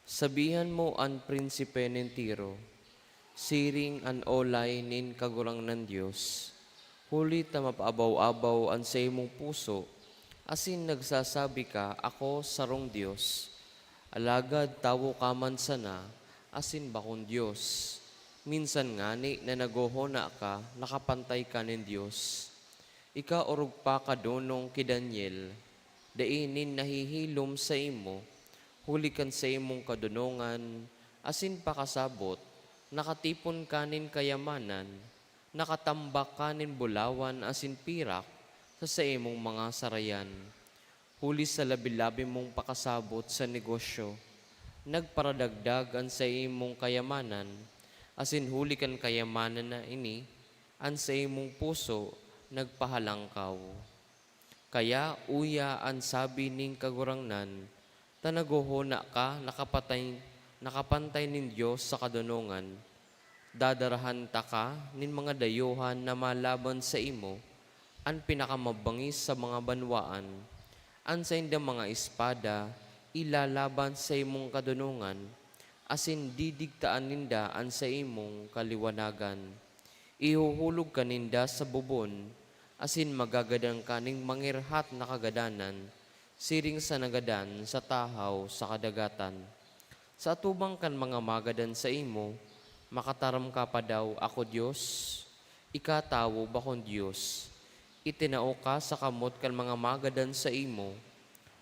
sabihan mo an prinsipe nin Tiro, siring an olay nin kagurangnan Diyos, huli ta mapaabaw-abaw an sa imong puso, asin nagsasabi ka, ako sarong Diyos. Alagad tawo ka man sana, asin bakong Diyos. Minsan ngani na nagohona ka, nakapantay ka nin Diyos. Ika orog pa ka donong ki Daniel, dainin nahihilom sa imo, hulikan sa imong kadunongan, asin pakasabot, nakatipon kanin kayamanan, nakatambak kanin bulawan asin pirak, sa imong mga sarayan. Huli sa labi-labi mong pakasabot sa negosyo, nagparadagdag an sa imong kayamanan, asin huli kan kayamanan na ini, an sa imong puso, nagpahalangkaw. Kaya uya an sabi ning kagurangnan, tanagohona ka, nakapantay nin Diyos sa kadunongan, dadarahan ta ka nin mga dayuhan na malaban sa imo, an pinakamabangis sa mga banwaan, an sa indang mga espada, ilalaban sa imong kadunungan, asin didigtaan ninda an sa imong kaliwanagan. Ihuhulog ka ninda sa bubon, asin magagadang kaning mangirhat na kagadanan, siring sa nagadan sa tahaw sa kadagatan. Sa atubang kan mga magadan sa imo, makataram ka pa daw, ako Diyos, ikatawo bakon Diyos. Itinao ka sa kamot kan mga magadan sa imo,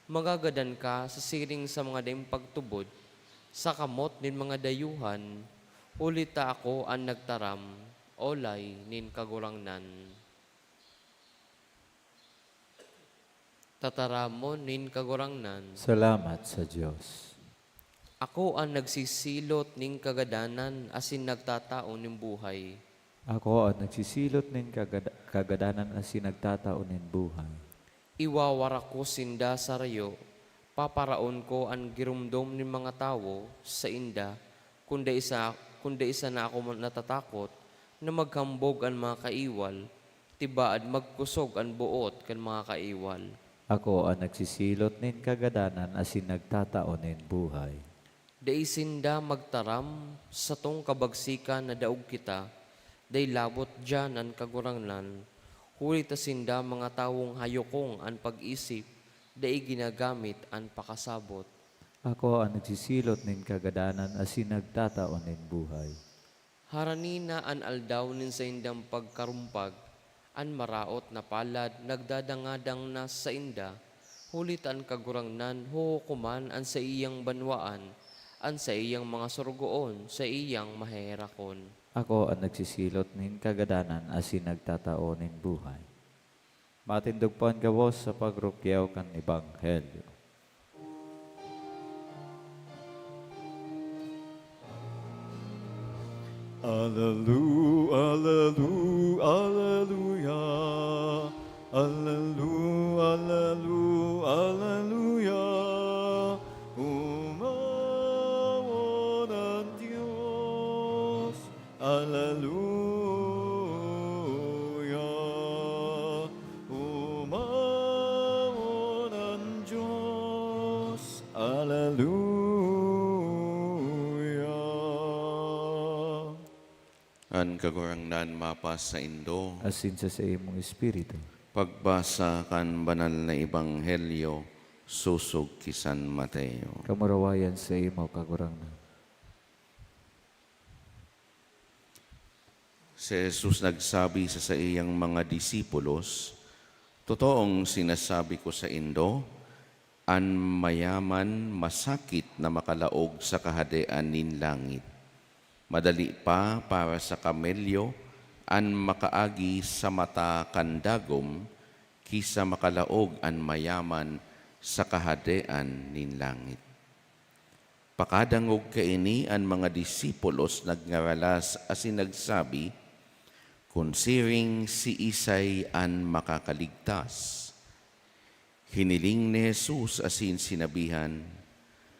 magagadan ka sa siring sa mga daing pagtubod, sa kamot nin mga dayuhan, hulita ako ang nagtaram, olay nin kagurangnan. Tataramon nin kagurangnan, Salamat sa Diyos. ako ang nagsisilot ning kagadanan asin nagtatao ning buhay. Ako ang nagsisilot nin kagadanan asin nagtatao nin buhay. Iwawara ko sinda sa rayo, paparaon ko ang girumdom ng mga tao sa inda, kunda isa na ako natatakot, na maghambog ang mga kaiwal, tibaad magkusog ang buot kan mga kaiwal. Ako ang nagsisilot nin kagadanan asin nagtatao nin buhay. Daisinda magtaram sa tong kabagsikan na daog kita, day labot dyan ang kagurangnan, huli tasinda mga tawong hayokong ang pag-isip, day ginagamit ang pakasabot. Ako ang nagsisilot nin kagadanan asin nagtatao nin buhay. Haranina an aldaw nin sa indang pagkarumpag, an maraot na palad nagdadangadang na sa inda, hulit ang kagurangnan huhukuman an sa iyang banwaan, an sa iyang mga surgoon, sa iyang maherakon. Ako ang nagsisilot nin kagadanan asin nagtatao nin buhay. Matindog po ang gawos sa pagrukyaw kan Ebanghelyo. Alleluia, alleluia, alleluia, alleluia, alleluia. Umawon ang Diyos, alleluia. Umawon ang Diyos, alleluia. An kagurangnan mapas sa Indo, Asin sa imong espiritu. pagbasa kan banal na Ebanghelyo, susog ki San Mateo. Kamurawayan sa imo kagurangnan. Si Jesus nagsabi sa iyang mga disipulos, totoong sinasabi ko sa Indo, an mayaman masakit na makalaog sa kahadean nin langit. Madali pa para sa kamelyo an makaagi sa mata kandagom kisa makalaog an mayaman sa kahadean nin langit. Pakadangog kaini an mga disipulos nagngaralas asin nagsabi, kunsiring si Isay an makakaligtas. Hiniling ni Jesus asin sinabihan,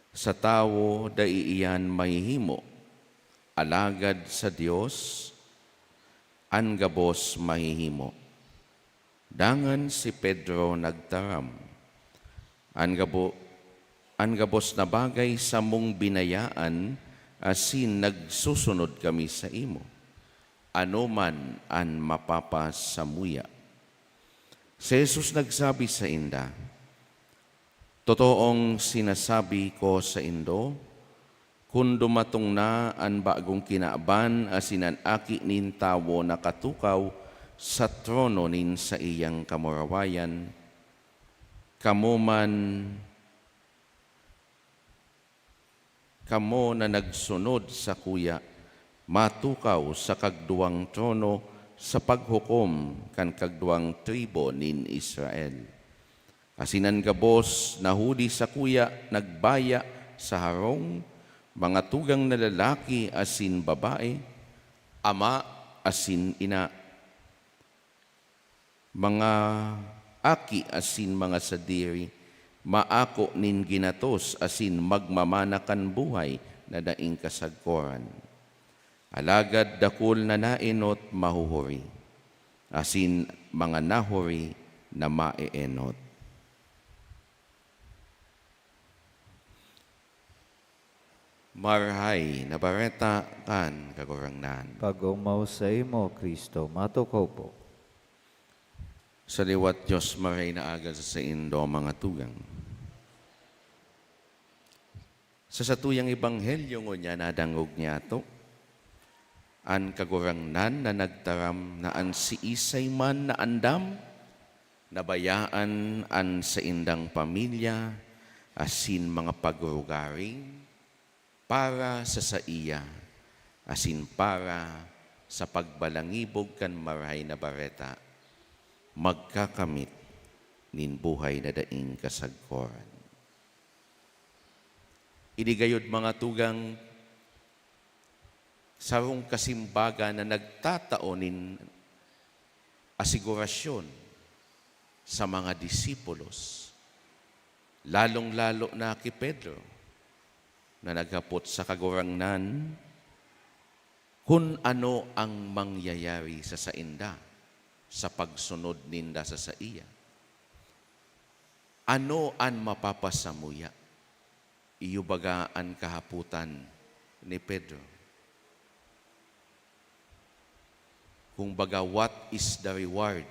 sa tao daiiyan mahihimo, alagad sa Dios, an gabos mahihimo. Dangan si Pedro nagtaram, an gabos na bagay sa mong binayaan, asin nagsusunod kami sa imo. Ano man an mapapasamuya. Si Jesus nagsabi sa inda, Totoong sinasabi ko sa indo, kung dumatong na ang bagong kinaaban asinan aki nin tawo na katukaw sa trono nin sa iyang kamurawayan, kamo na nagsunod sa kuya, matukaw sa kagduwang trono sa paghukom kan kagduwang tribo nin Israel. Asinan gabos nahudi sa kuya, nagbaya sa harong, mga tugang na lalaki asin babae, ama asin ina, mga aki asin mga sadiri, maako nin ginatos asin magmamanakan buhay na daing kasagkoran. Alagad dakul na naenot mahuhuri, asin mga nahuri na maeenot. Marhay na bareta kan kagurangnan. Pag-umaw sa imo, Kristo, matukaw po. Sa liwat Diyos maray na agad sa indo mga tugang. Sa satuyang ebanghelyo ngunya nadangog niya to, an kagurangnan na nagtaram na an si isay man na andam, nabayaan an sa indang pamilya, asin mga pagrugaring, para sa saiya, asin para sa pagbalangibog kan maray na bareta, magkakamit nin buhay na daing kasagkoran. Idigayod mga tugang, sarong kasimbaga na nagtatao nin asigurasyon sa mga disipulos, lalong-lalo na kay Pedro, na naghapot sa kagurangnan kung ano ang mangyayari sa sainda sa pagsunod ninda sa saiya. Ano ang mapapasamuya? Iyo baga ang kahaputan ni Pedro. Kung baga, what is the reward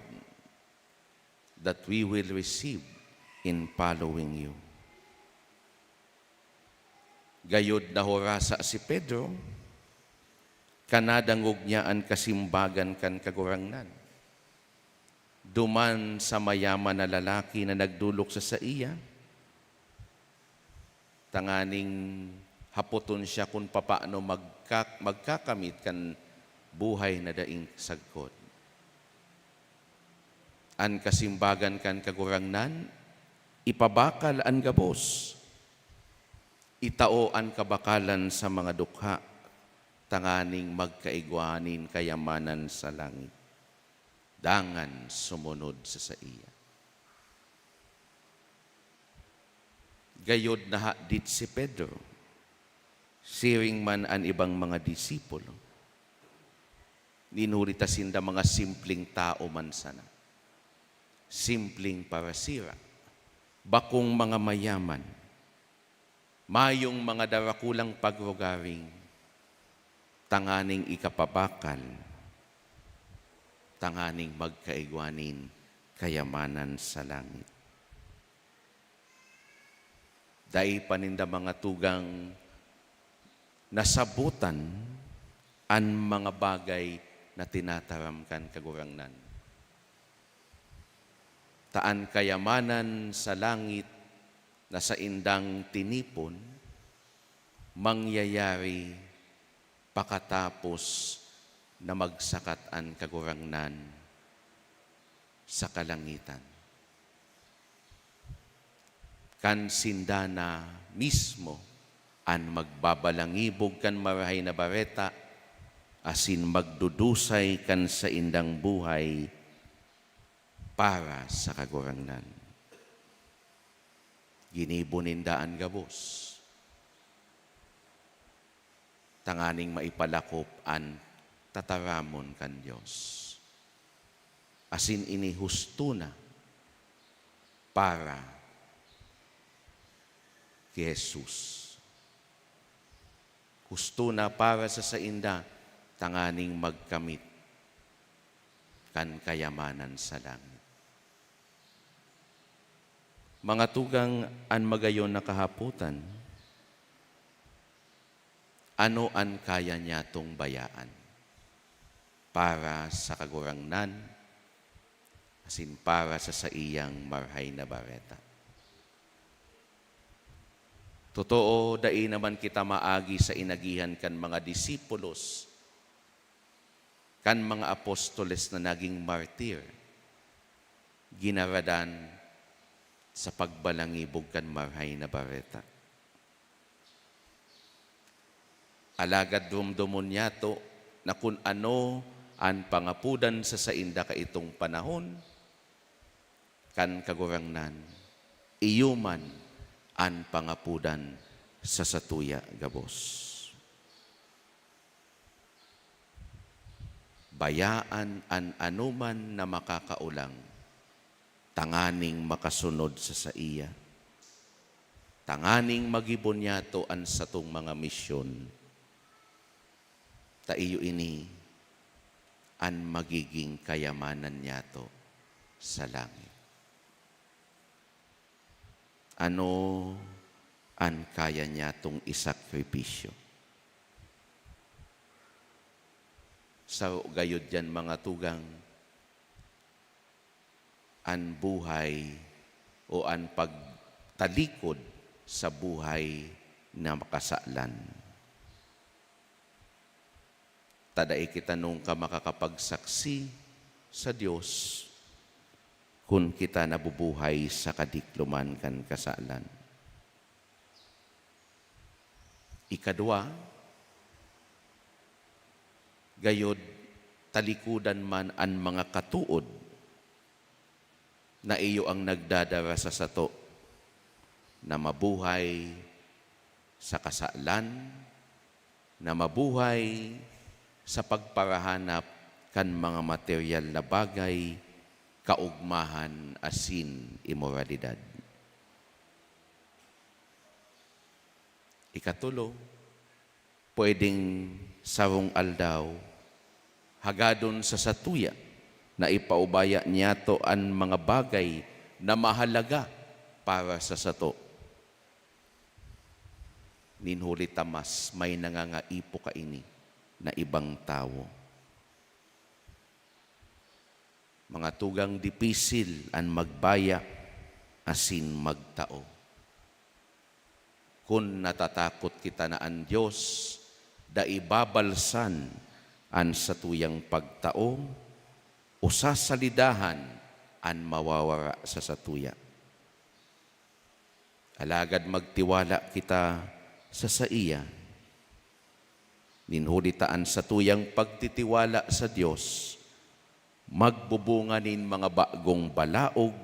that we will receive in following you? Gayod na horasa si Pedro, kanadangog niya ang kasimbagan kan kagurangnan. Duman sa mayaman na lalaki na nagdulok sa saiya, tanganing hapoton siya kung papaano magkakamit kan buhay na daing sagkod. An kasimbagan kan kagurangnan, ipabakal ang gabos, itao ang kabakalan sa mga dukha, tanganing magkaigwanin kayamanan sa langit, dangan sumunod sa saiya. Gayod na hadit si Pedro, siring man ang ibang mga disipulo, ninuritasin da mga simpleng tao man sana, simpleng parasira, bakong mga mayaman, mayong mga darakulang pagrugaring, tanganing ikapabakal, tanganing magkaigwanin kayamanan sa langit. Dai paninda mga tugang nasabutan ang mga bagay na tinataramkan kagurangnan. Taan kayamanan sa langit na sa indang tinipon, mangyayari pakatapos na magsakat ang kagurangnan sa kalangitan. Kan sindana mismo an magbabalangibog kan marahay na bareta, asin magdudusay kan sa indang buhay para sa kagurangnan. Ginibunindaan gabos, tanganing maipalakop an tataramon kan Diyos. Asin ini husto na para kay Jesus. Husto na para sa sainda, tanganing magkamit kan kayamanan sa langit. Mga tugang an magayon na kahaputan, ano an kaya niya tong bayaan para sa kagurangnan, asin para sa iyang marhay na bareta. Totoo, dai naman kita maagi sa inagihan kan mga disipulos, kan mga apostoles na naging martir, ginaradan sa pagbalangibog kan marhay na bareta. Alagad dumdumon niya to na kung ano ang pangapudan sa sainda ka itong panahon, kan kagurangnan, iyuman ang pangapudan sa satuya gabos. Bayaan an anuman na makakaulang, tanganing makasunod sa saiya, tanganing magibon niya to an satong mga misyon, taiyo ini an magiging kayamanan niya to sa langit. Ano ang kaya niya tong isakripisyo? Sa gayod yan mga tugang, ang buhay o ang pagtalikod sa buhay na makasalan. Tadai kita nung ka makakapagsaksi sa Diyos kung kita nabubuhay sa kadikluman kan kasalan. Ikadua, gayod talikudan man ang mga katuod na iyo ang nagdadara sa sato na mabuhay sa kasalan, na mabuhay sa pagparahanap kan mga material na bagay, kaugmahan asin imoralidad. Ikatulo, pwedeng sarong aldaw, hagadon sa satuya, na ipaubaya niya to ang mga bagay na mahalaga para sa sato. Ninhuli tamas, may nangangaipo ka ini na ibang tao. Mga tugang dipisil ang magbaya asin magtao. Kung natatakot kita na ang Diyos, da ibabalsan ang satuyang pagtao, o sasalidahan ang mawawara sa satuya. Alagad magtiwala kita sa saiya, ninhulitaan satuyang pagtitiwala sa Diyos, magbubunganin mga bagong balaog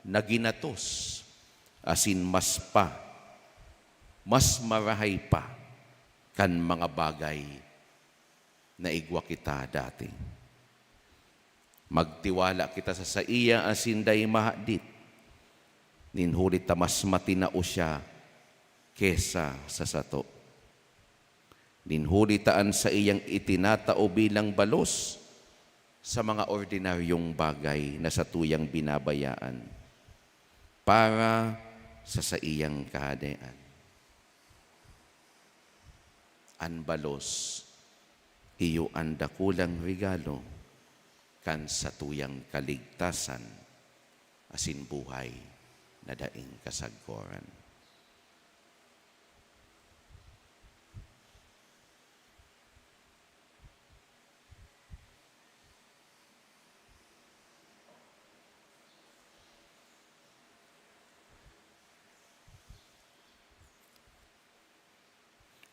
na ginatos, asin mas marahay pa kan mga bagay na igwa kita dati. Magtiwala kita sa saiya asin day mahadit, ninhulit ta mas matinao siya kesa sa sato. Ninhulitaan sa iyang itinatao bilang balos sa mga ordinaryong bagay na satuyang binabayaan para sa iyang kahadaan. An balos, iyo ang dakulang regalo kan satuyang kaligtasan asin buhay na daing kasagkoran.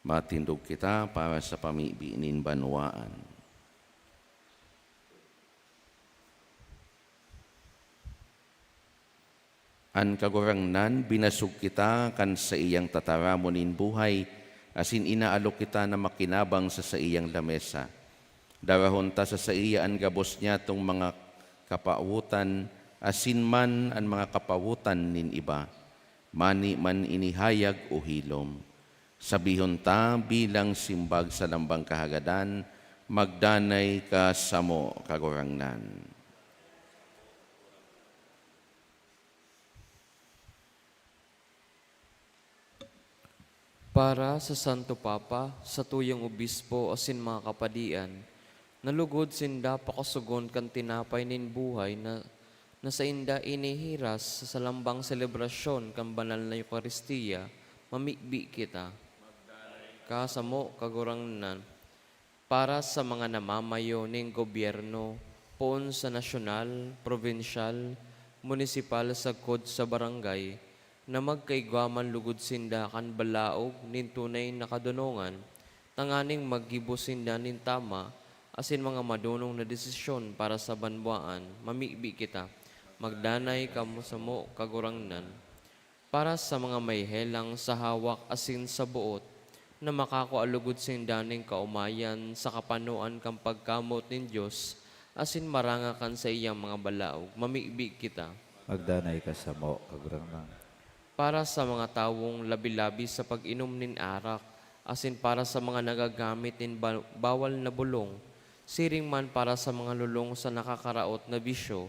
Matindog kita para sa pamibinin banwaan. An kagurangnan, binasog kita kan sa iyang tataramonin buhay, asin inaalok kita na makinabang sa iyang lamesa. Darahon ta sa iya an gabos niya tong mga kapautan, asin man an mga kapautan nin iba, mani man inihayag o hilom. Sabihon ta bilang simbag sa lambang kahagadan, magdanay ka samo kagurangnan. Para sa Santo Papa, sa tuyang obispo asin mga kapadian, nalugod sinda pakasugon kan tinapay nin buhay na sa inda inihiras sa lambang selebrasyon kan banal na Eukaristiya, mamikbi kita. Kasamo kagurangnan, para sa mga namamayo ning gobyerno, poon sa nasyonal, provinsyal, munisipal sagkod sa barangay, na magkaigwaman lugod sinda kan balaog nin tunay na kadunongan, tanganing maggibo sinda nin tama, asin mga madunong na desisyon para sa banwaan, mamikbi kita. Magdanay kamo sa mo kagurangnan, para sa mga may helang sa hawak asin sa buot, na makakualugod sinda ning kaumayan sa kapanuan kang pagkamot nin Diyos, asin marangakan sa iyang mga balaog, mamikbi kita. Magdanay ka sa mo, kagurangnan. Para sa mga tawong labi-labi sa pag-inom nin arak, asin para sa mga nagagamit nin bawal na bulong, siring man para sa mga lulong sa nakakaraot na bisyo,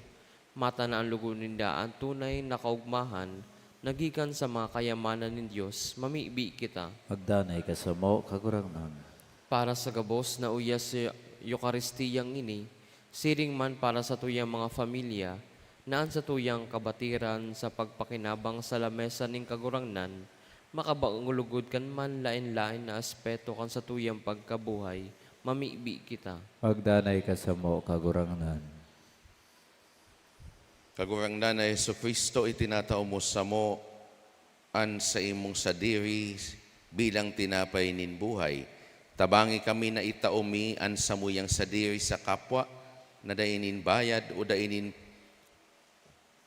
mata na ang lugod ninda ang tunay na kaugmahan, nagikan sa mga kayamanan nin Diyos, mamikbi kita. Magdanay ka sa mo, kagurangnan. Para sa gabos na uyas sa Eukaristiyang ini, siring man para sa tuyang mga familia, naan sa tuyang kabatiran sa pagpakinabang sa lamesa ning kagurangnan, makabangulugod kan man lain-lain na aspeto kan sa tuyang pagkabuhay, mamikbi kita. Magdanay ka sa mo, kagurangnan. Kagurangnan na Jesucristo, itinatao mo sa mo an sa imong sadiri bilang tinapay nin buhay. Tabangi kami na itaumi an samuyang sadiri sa kapwa, na dainin bayad o dainin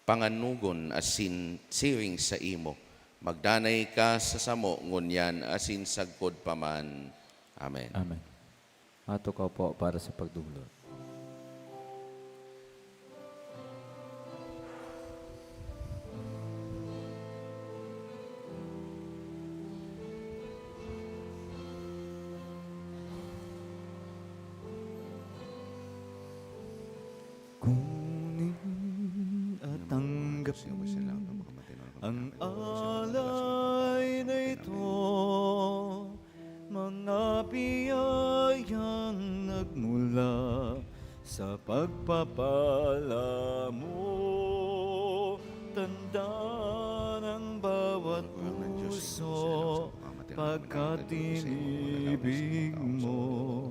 panganugon asin siring sa imo. Magdanay ka sa samo ngunyan asin sagkod paman. Amen. Amen. Mato ka po para sa pagdulot. Kunin at tanggapin ang alay na ito, mga biyayang nagmula sa pagpapala mo. Tanda ng bawat puso, pagkat inibig mo,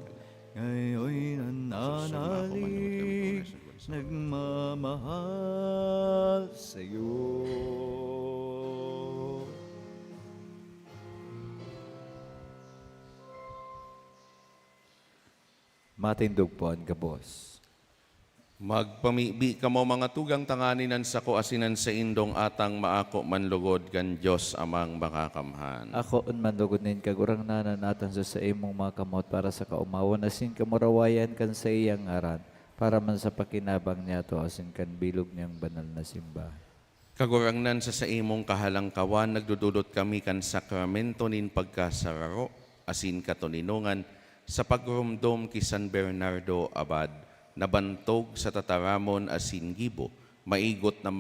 ngayon nananalig, nagmamahal sa'yo. Matindog po ang gabos. Magpamibi ka mo mga tugang tanganinan sa ko asinan sa indong atang maako manlugod kan Diyos amang makakamhan. Ako unmandugod nin kagurangnanan atan sa imong mga kamot para sa kaumawan asin kamurawayan kan sa iyang ngaran para man sa pakinabang niya to asin kan bilog niyang banal na simbahan. Kagurangnan sa imong kahalangkawan, nagdudulot kami kan sakramento nin pagkasararo, asin katuninungan, sa pagrumdom ki San Bernardo Abad, nabantog sa tataramon asin gibo, maigot na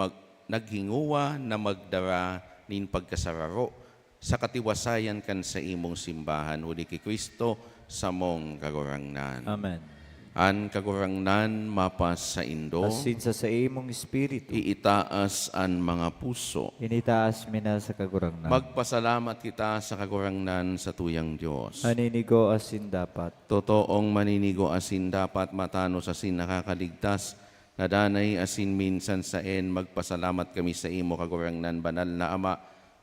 naghinguwa na magdara nin pagkasararo, sa katiwasayan kan sa imong simbahan, huli ki Kristo sa mong kagurangnan. Amen. An kagurangnan mapas sa indo, Asin sa imong espiritu, iitaas an mga puso. initaas mina sa kagurangnan. Magpasalamat kita sa kagurangnan sa tuyang Diyos. Aninigo asin dapat. Totoong maninigo asin dapat matanos asin nakakaligtas, nadanay asin minsan saen, magpasalamat kami sa imo kagurangnan banal na Ama,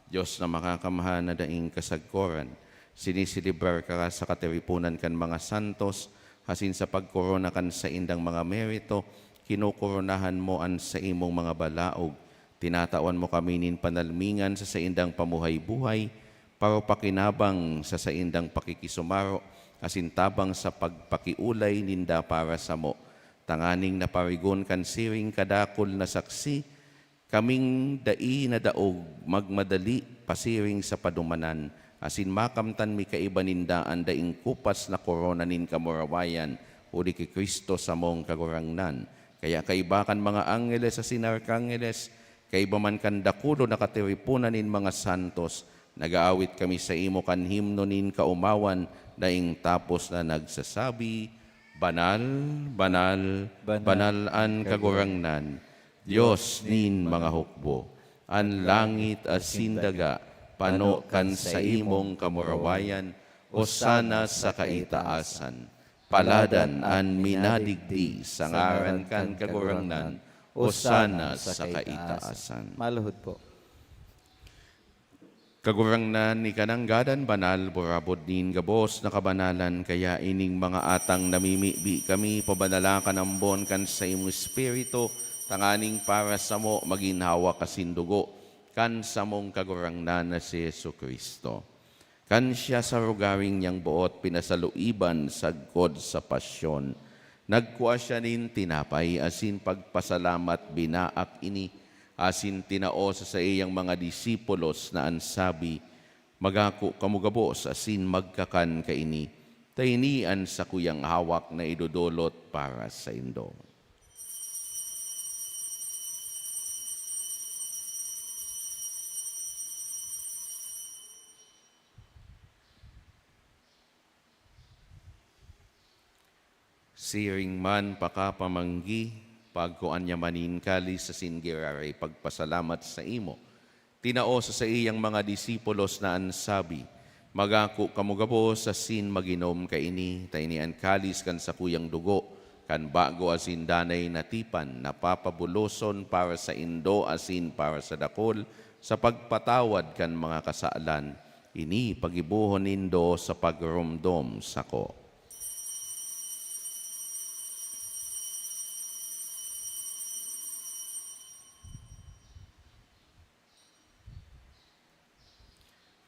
Diyos na makakamhan na daing kasagkoran. Sinisilibrar ka sa katiripunan kan mga santos, hasin sa pagkorona kan sa indang mga merito, kinukoronahan mo an sa imong mga balaog. Tinatawan mo kami nin panalmingan sa indang pamuhay-buhay, para pakinabang sa indang pakikisumaro, asin tabang sa pagpakiulay ninda para sa mo. Tanganing naparigon kan siring kadakol na saksi, kaming dai na daog magmadali pasiring sa padumanan, asin makamtan mi kaiba ninda ang daing kupas na korona nin kamurawayan, uli ki Kristo sa mong kagurangnan. Kaya kaibakan mga angeles asin arkangeles, kaiba man kan dakulo na katiripunan nin mga santos, Nagaawit kami sa imo kan himno nin kaumawan, daing tapos na nagsasabi, Banal, banal, banal an kagurangnan, Diyos nin mga hukbo, an langit as sindaga, pano kan sa imong kamurawayan, Hosana sa kaitaasan. Paladan an minadigdi, sa ngaran kan kagurangnan, Hosana sa kaitaasan. Maluhod po. Kagurangnan ni kananggadan banal, burabod nin gabos na kabanalan, kaya ining mga atang namimibi kami, pabanala ka ng bon kan sa imong espiritu, tanganing para sa mo maginhawa kasindugo, kan sa mong kagurangnan na si Yesu Kristo. Kan siya sa rugaring niyang buot, pinasaluiban sagkod sa pasyon. Nagkuha siya nin tinapay, asin pagpasalamat binaak ini, asin tinao sa iyang mga disipulos na ansabi, Magako kamugabos, asin magkakan kaini, tainian sa kuyang hawak na idudulot para sa indo. Siring man pakapamanggi, pagkuan niya manin kali sa singiraray pagpasalamat sa imo. Tinao sa iyang mga disipulos na ansabi, Magako kamugabo sa sin maginom kaini, tainian kalis kan sa kuyang dugo, kan bago asin danay natipan, napapabuloson para sa indo asin para sa dakol, sa pagpatawad kan mga kasaalan, ini pagibuhon nindo sa pagrumdom sako.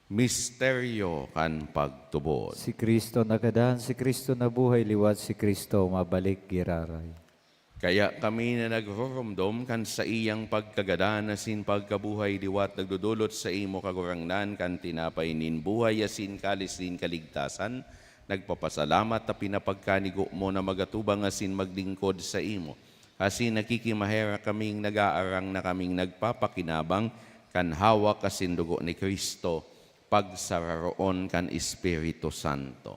Misteryo kan pagtubod. Si Kristo nagadan, si Kristo nabuhay liwat, si Kristo mabalik giraray. Kaya kami na nagrurumdom kan sa iyang pagkagadan asin pagkabuhay liwat, nagdudulot sa imo kagurangnan kan tinapay nin buhay asin kalis nin kaligtasan, nagpapasalamat na pinapagkanigo mo na magatubang asin maglingkod sa imo. Asin nakikimahera kaming nag-aarang na kaming nagpapakinabang kan hawak asin dugo ni Kristo, pagsararoon kan Espiritu Santo.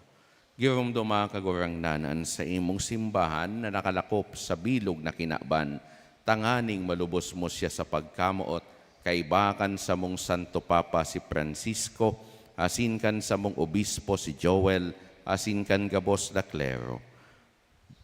Girumduma kagurangnanan sa imong simbahan na nakalakop sa bilog na kinaban, tanganing malubos mo siya sa pagkamuot, kaibakan sa mong Santo Papa si Francisco, asin kan sa mong Obispo si Joel, asin kan gabos na klero.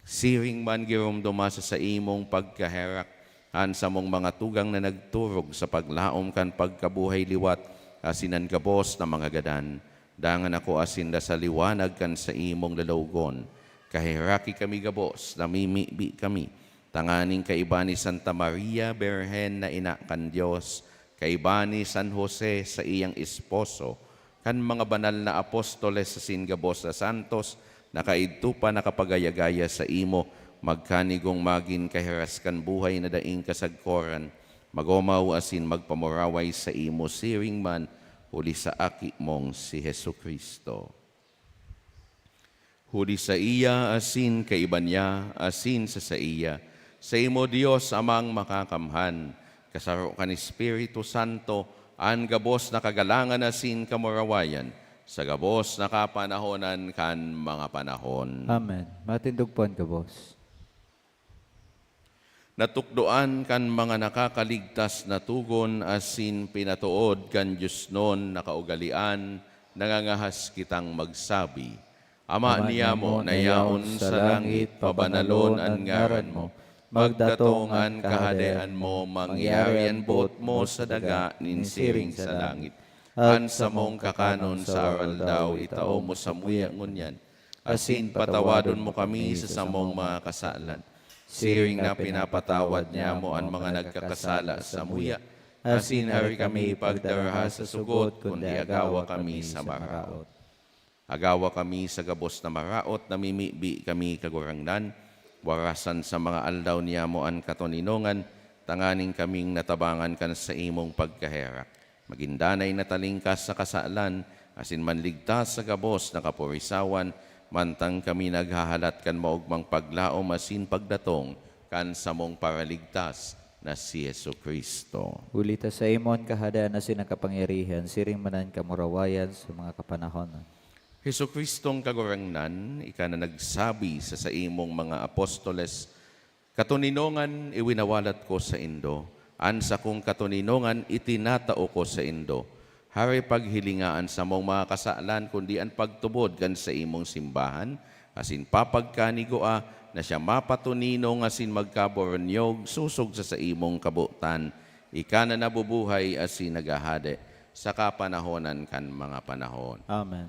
Siring man girumduma sa imong pagkaherak, an sa mong mga tugang na nagturog sa paglaom kan pagkabuhay liwat, asinan gabos na mga gadan, dangan ako asinda sa liwanag kan sa imong lalawgon. Kahiraki kami gabos, namimibi kami, tanganing kaiba ni Santa Maria, Berhen na ina kan Diyos, kaiba ni San Jose sa iyang esposo, kan mga banal na apostoles sa singabos na santos, nakaidto pa nakapagayagaya sa imo, magkanigong magin kahiraskan buhay na daing kasagkoran, magomaw asin magpamuraway sa imo siring man, huli sa aki mong si Hesu Kristo. Huli sa iya asin kaiba niya, asin sa iya, sa imo Dios amang makakamhan, kasaro kan Espiritu Santo, an gabos na kagalangan asin kamurawayan, sa gabos na kapanahonan kan mga panahon. Amen. Matindugpon ka, boss. Natukdoan kan mga nakakaligtas na tugon asin pinatuod kan Diyos noon nakaugalian, nangangahas kitang magsabi. Ama niya mo na yaon sa langit, pabanalon ang ngaran mo, magdatong ang kahadean mo, mangyarian bot mo sa daga, ninsiring sa langit. An sa mong kakanon sa aral daw, itao mo sa muya ngunyan, asin patawadon mo kami sa samong mga kasalan. Siring na pinapatawad niya mo ang mga nagkakasala sa muya, asin hari kami pagdaraha sa sugot, kundi agawa kami sa maraot. Agawa kami sa gabos na maraot, namimibi kami kagurangnan, warasan sa mga aldaw niya mo ang katoninongan, tanganing kaming natabangan kan sa imong pagkaherak. Magindanay na talingkas sa kasalan, asin manligtas sa gabos na kapurisawan, mantang kami naghahalat kan maugmang paglaom asin pagdatong kan sa mong paraligtas, na si Yesu Kristo. Ulita sa imon kahadaan na sinakapangyarihan, siring manan kamurawayan sa mga kapanahonan. Hesu Kristong kagurangnan, ika na nagsabi sa imong mga apostoles, katuninongan iwinawalat ko sa Indo, ansa kong katuninongan itinatao ko sa Indo. Hari paghilingaan sa mong mga kasalan, kundi ang pagtubod kan sa imong simbahan, asin papagkanigoa na siya mapatuninong asin magkaboronyog, susog sa imong kabutan, ika na nabubuhay asin nagahade, sa kapanahonan kan mga panahon. Amen.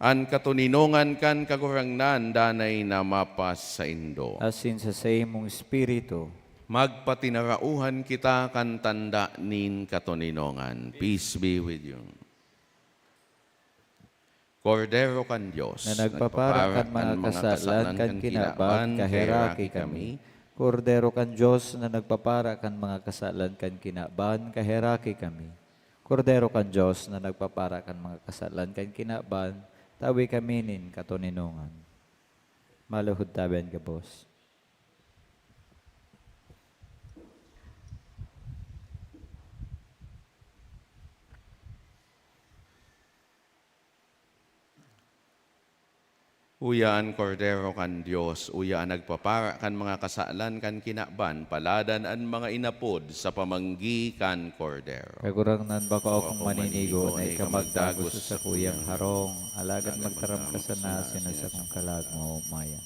An katuninongan kan kagurangnan, danay na mapas sa Indo. Asin sa imong espiritu, Magpatinarauhan kita kan tanda nin katuninongan. Peace be with you. Kordero kan Diyos, na nagpapara kan mga kasalan kan kinaban, kaheraki kami. Kordero kan Diyos na nagpapara kan mga kasalan kan kinaban, kaheraki kami. Kordero kan Diyos na nagpapara kan mga kasalan kan kinaban, tawi kami nin katuninongan. Maluhod tabian ka, boss. Uyaan kordero kan Diyos, uyaan nagpapara kan mga kasalan kan kinaban, paladan an mga inapod sa pamanggi kan kordero. Kagurang nan baka akong maninigo na ikamagdagos sa kuyang harong, alagad magtaram ka sa nasin sa kong kalag mo, mayan.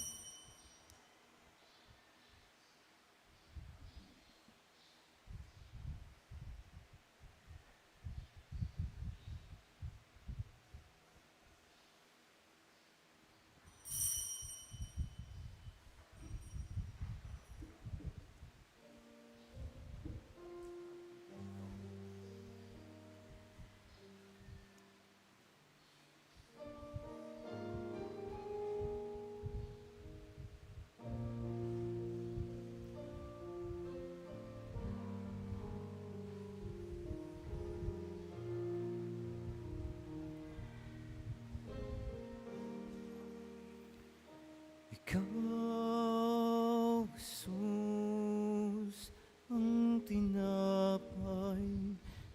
Ikaw, Jesus, ang tinapay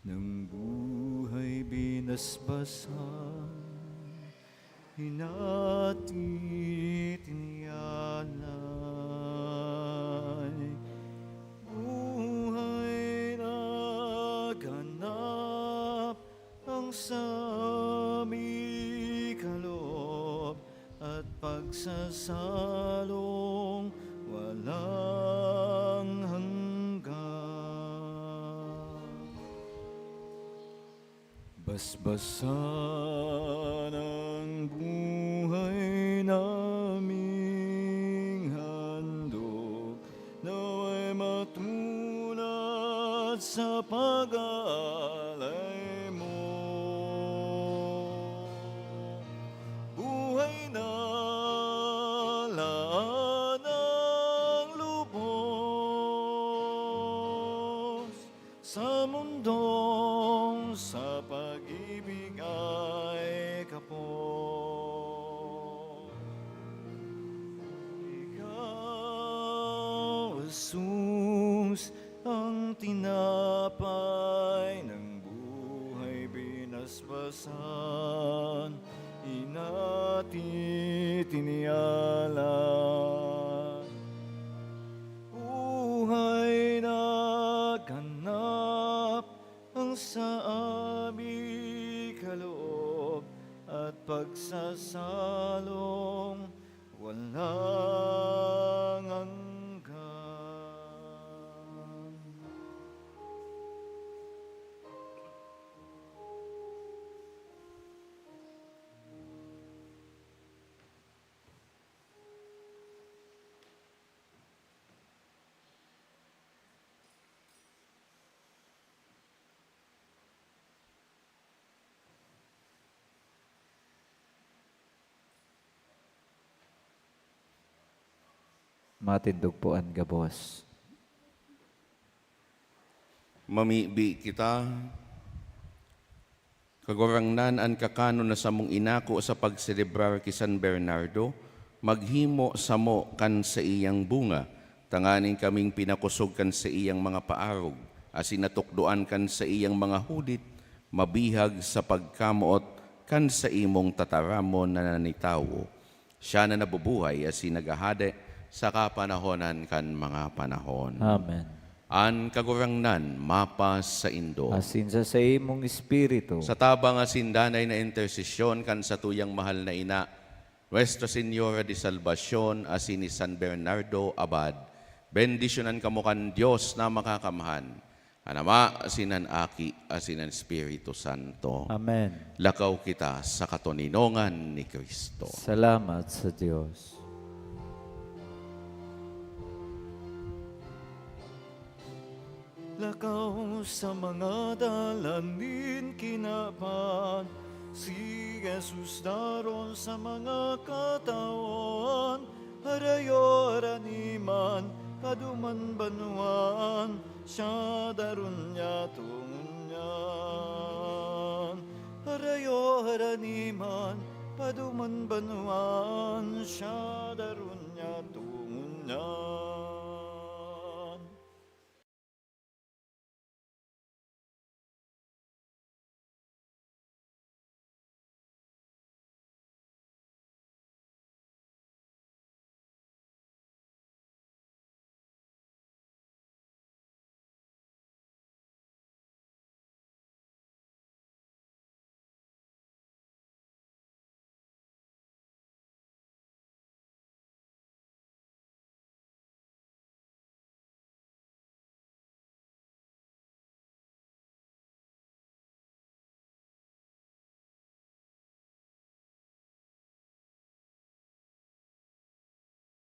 ng buhay binasbasan, hinati tiniyalay, buhay na ganap ang sami kaloob at pagsasalong walang hanggan. Basbasan ang buhay naming handog, naway matulad sa pag-aalay mo. Buhay na laan ang lubos sa mundong sa pag-ibig ay kapos. Ikaw, Jesus, ang tinapay ng buhay binasbasan, inati tiniyalan, buhay na ganap ang sa aming kaloob at pagsasalong walang hanggan. Matindugpuan ka, boss. Mamibi kita, kagurangnan an kakano na sa mong inako sa pagselebrar ki San Bernardo, maghimo sa mo kan sa iyang bunga, Tanganin kaming pinakusog kan sa iyang mga paarog, asin natukduan kan sa iyang mga hudit, mabihag sa pagkamuot kan sa imong tataramon na nanitawo. Siya na nabubuhay asin nagahade sa kapanahonan kan mga panahon. Amen. An kagurangnan mapas sa indo. Asin sa imong espiritu. Sa tabang asindanay na intersesyon kan sa tuyang mahal na ina, Nuestra Señora de Salvacion asin ni San Bernardo Abad, bendisyonan kamo kan Diyos na makakamahan, anama asinan aki asinan Espiritu Santo. Amen. Lakaw kita sa katoninongan ni Kristo. Salamat sa Diyos. Lakaw sa mga dalanin kinapan, si Jesus daron sa mga katawan, harayo araniman, kaduman banuan, siya daron niya tungunyan. Harayo haraniman, paduman banuan, siya daron niya tungunyan.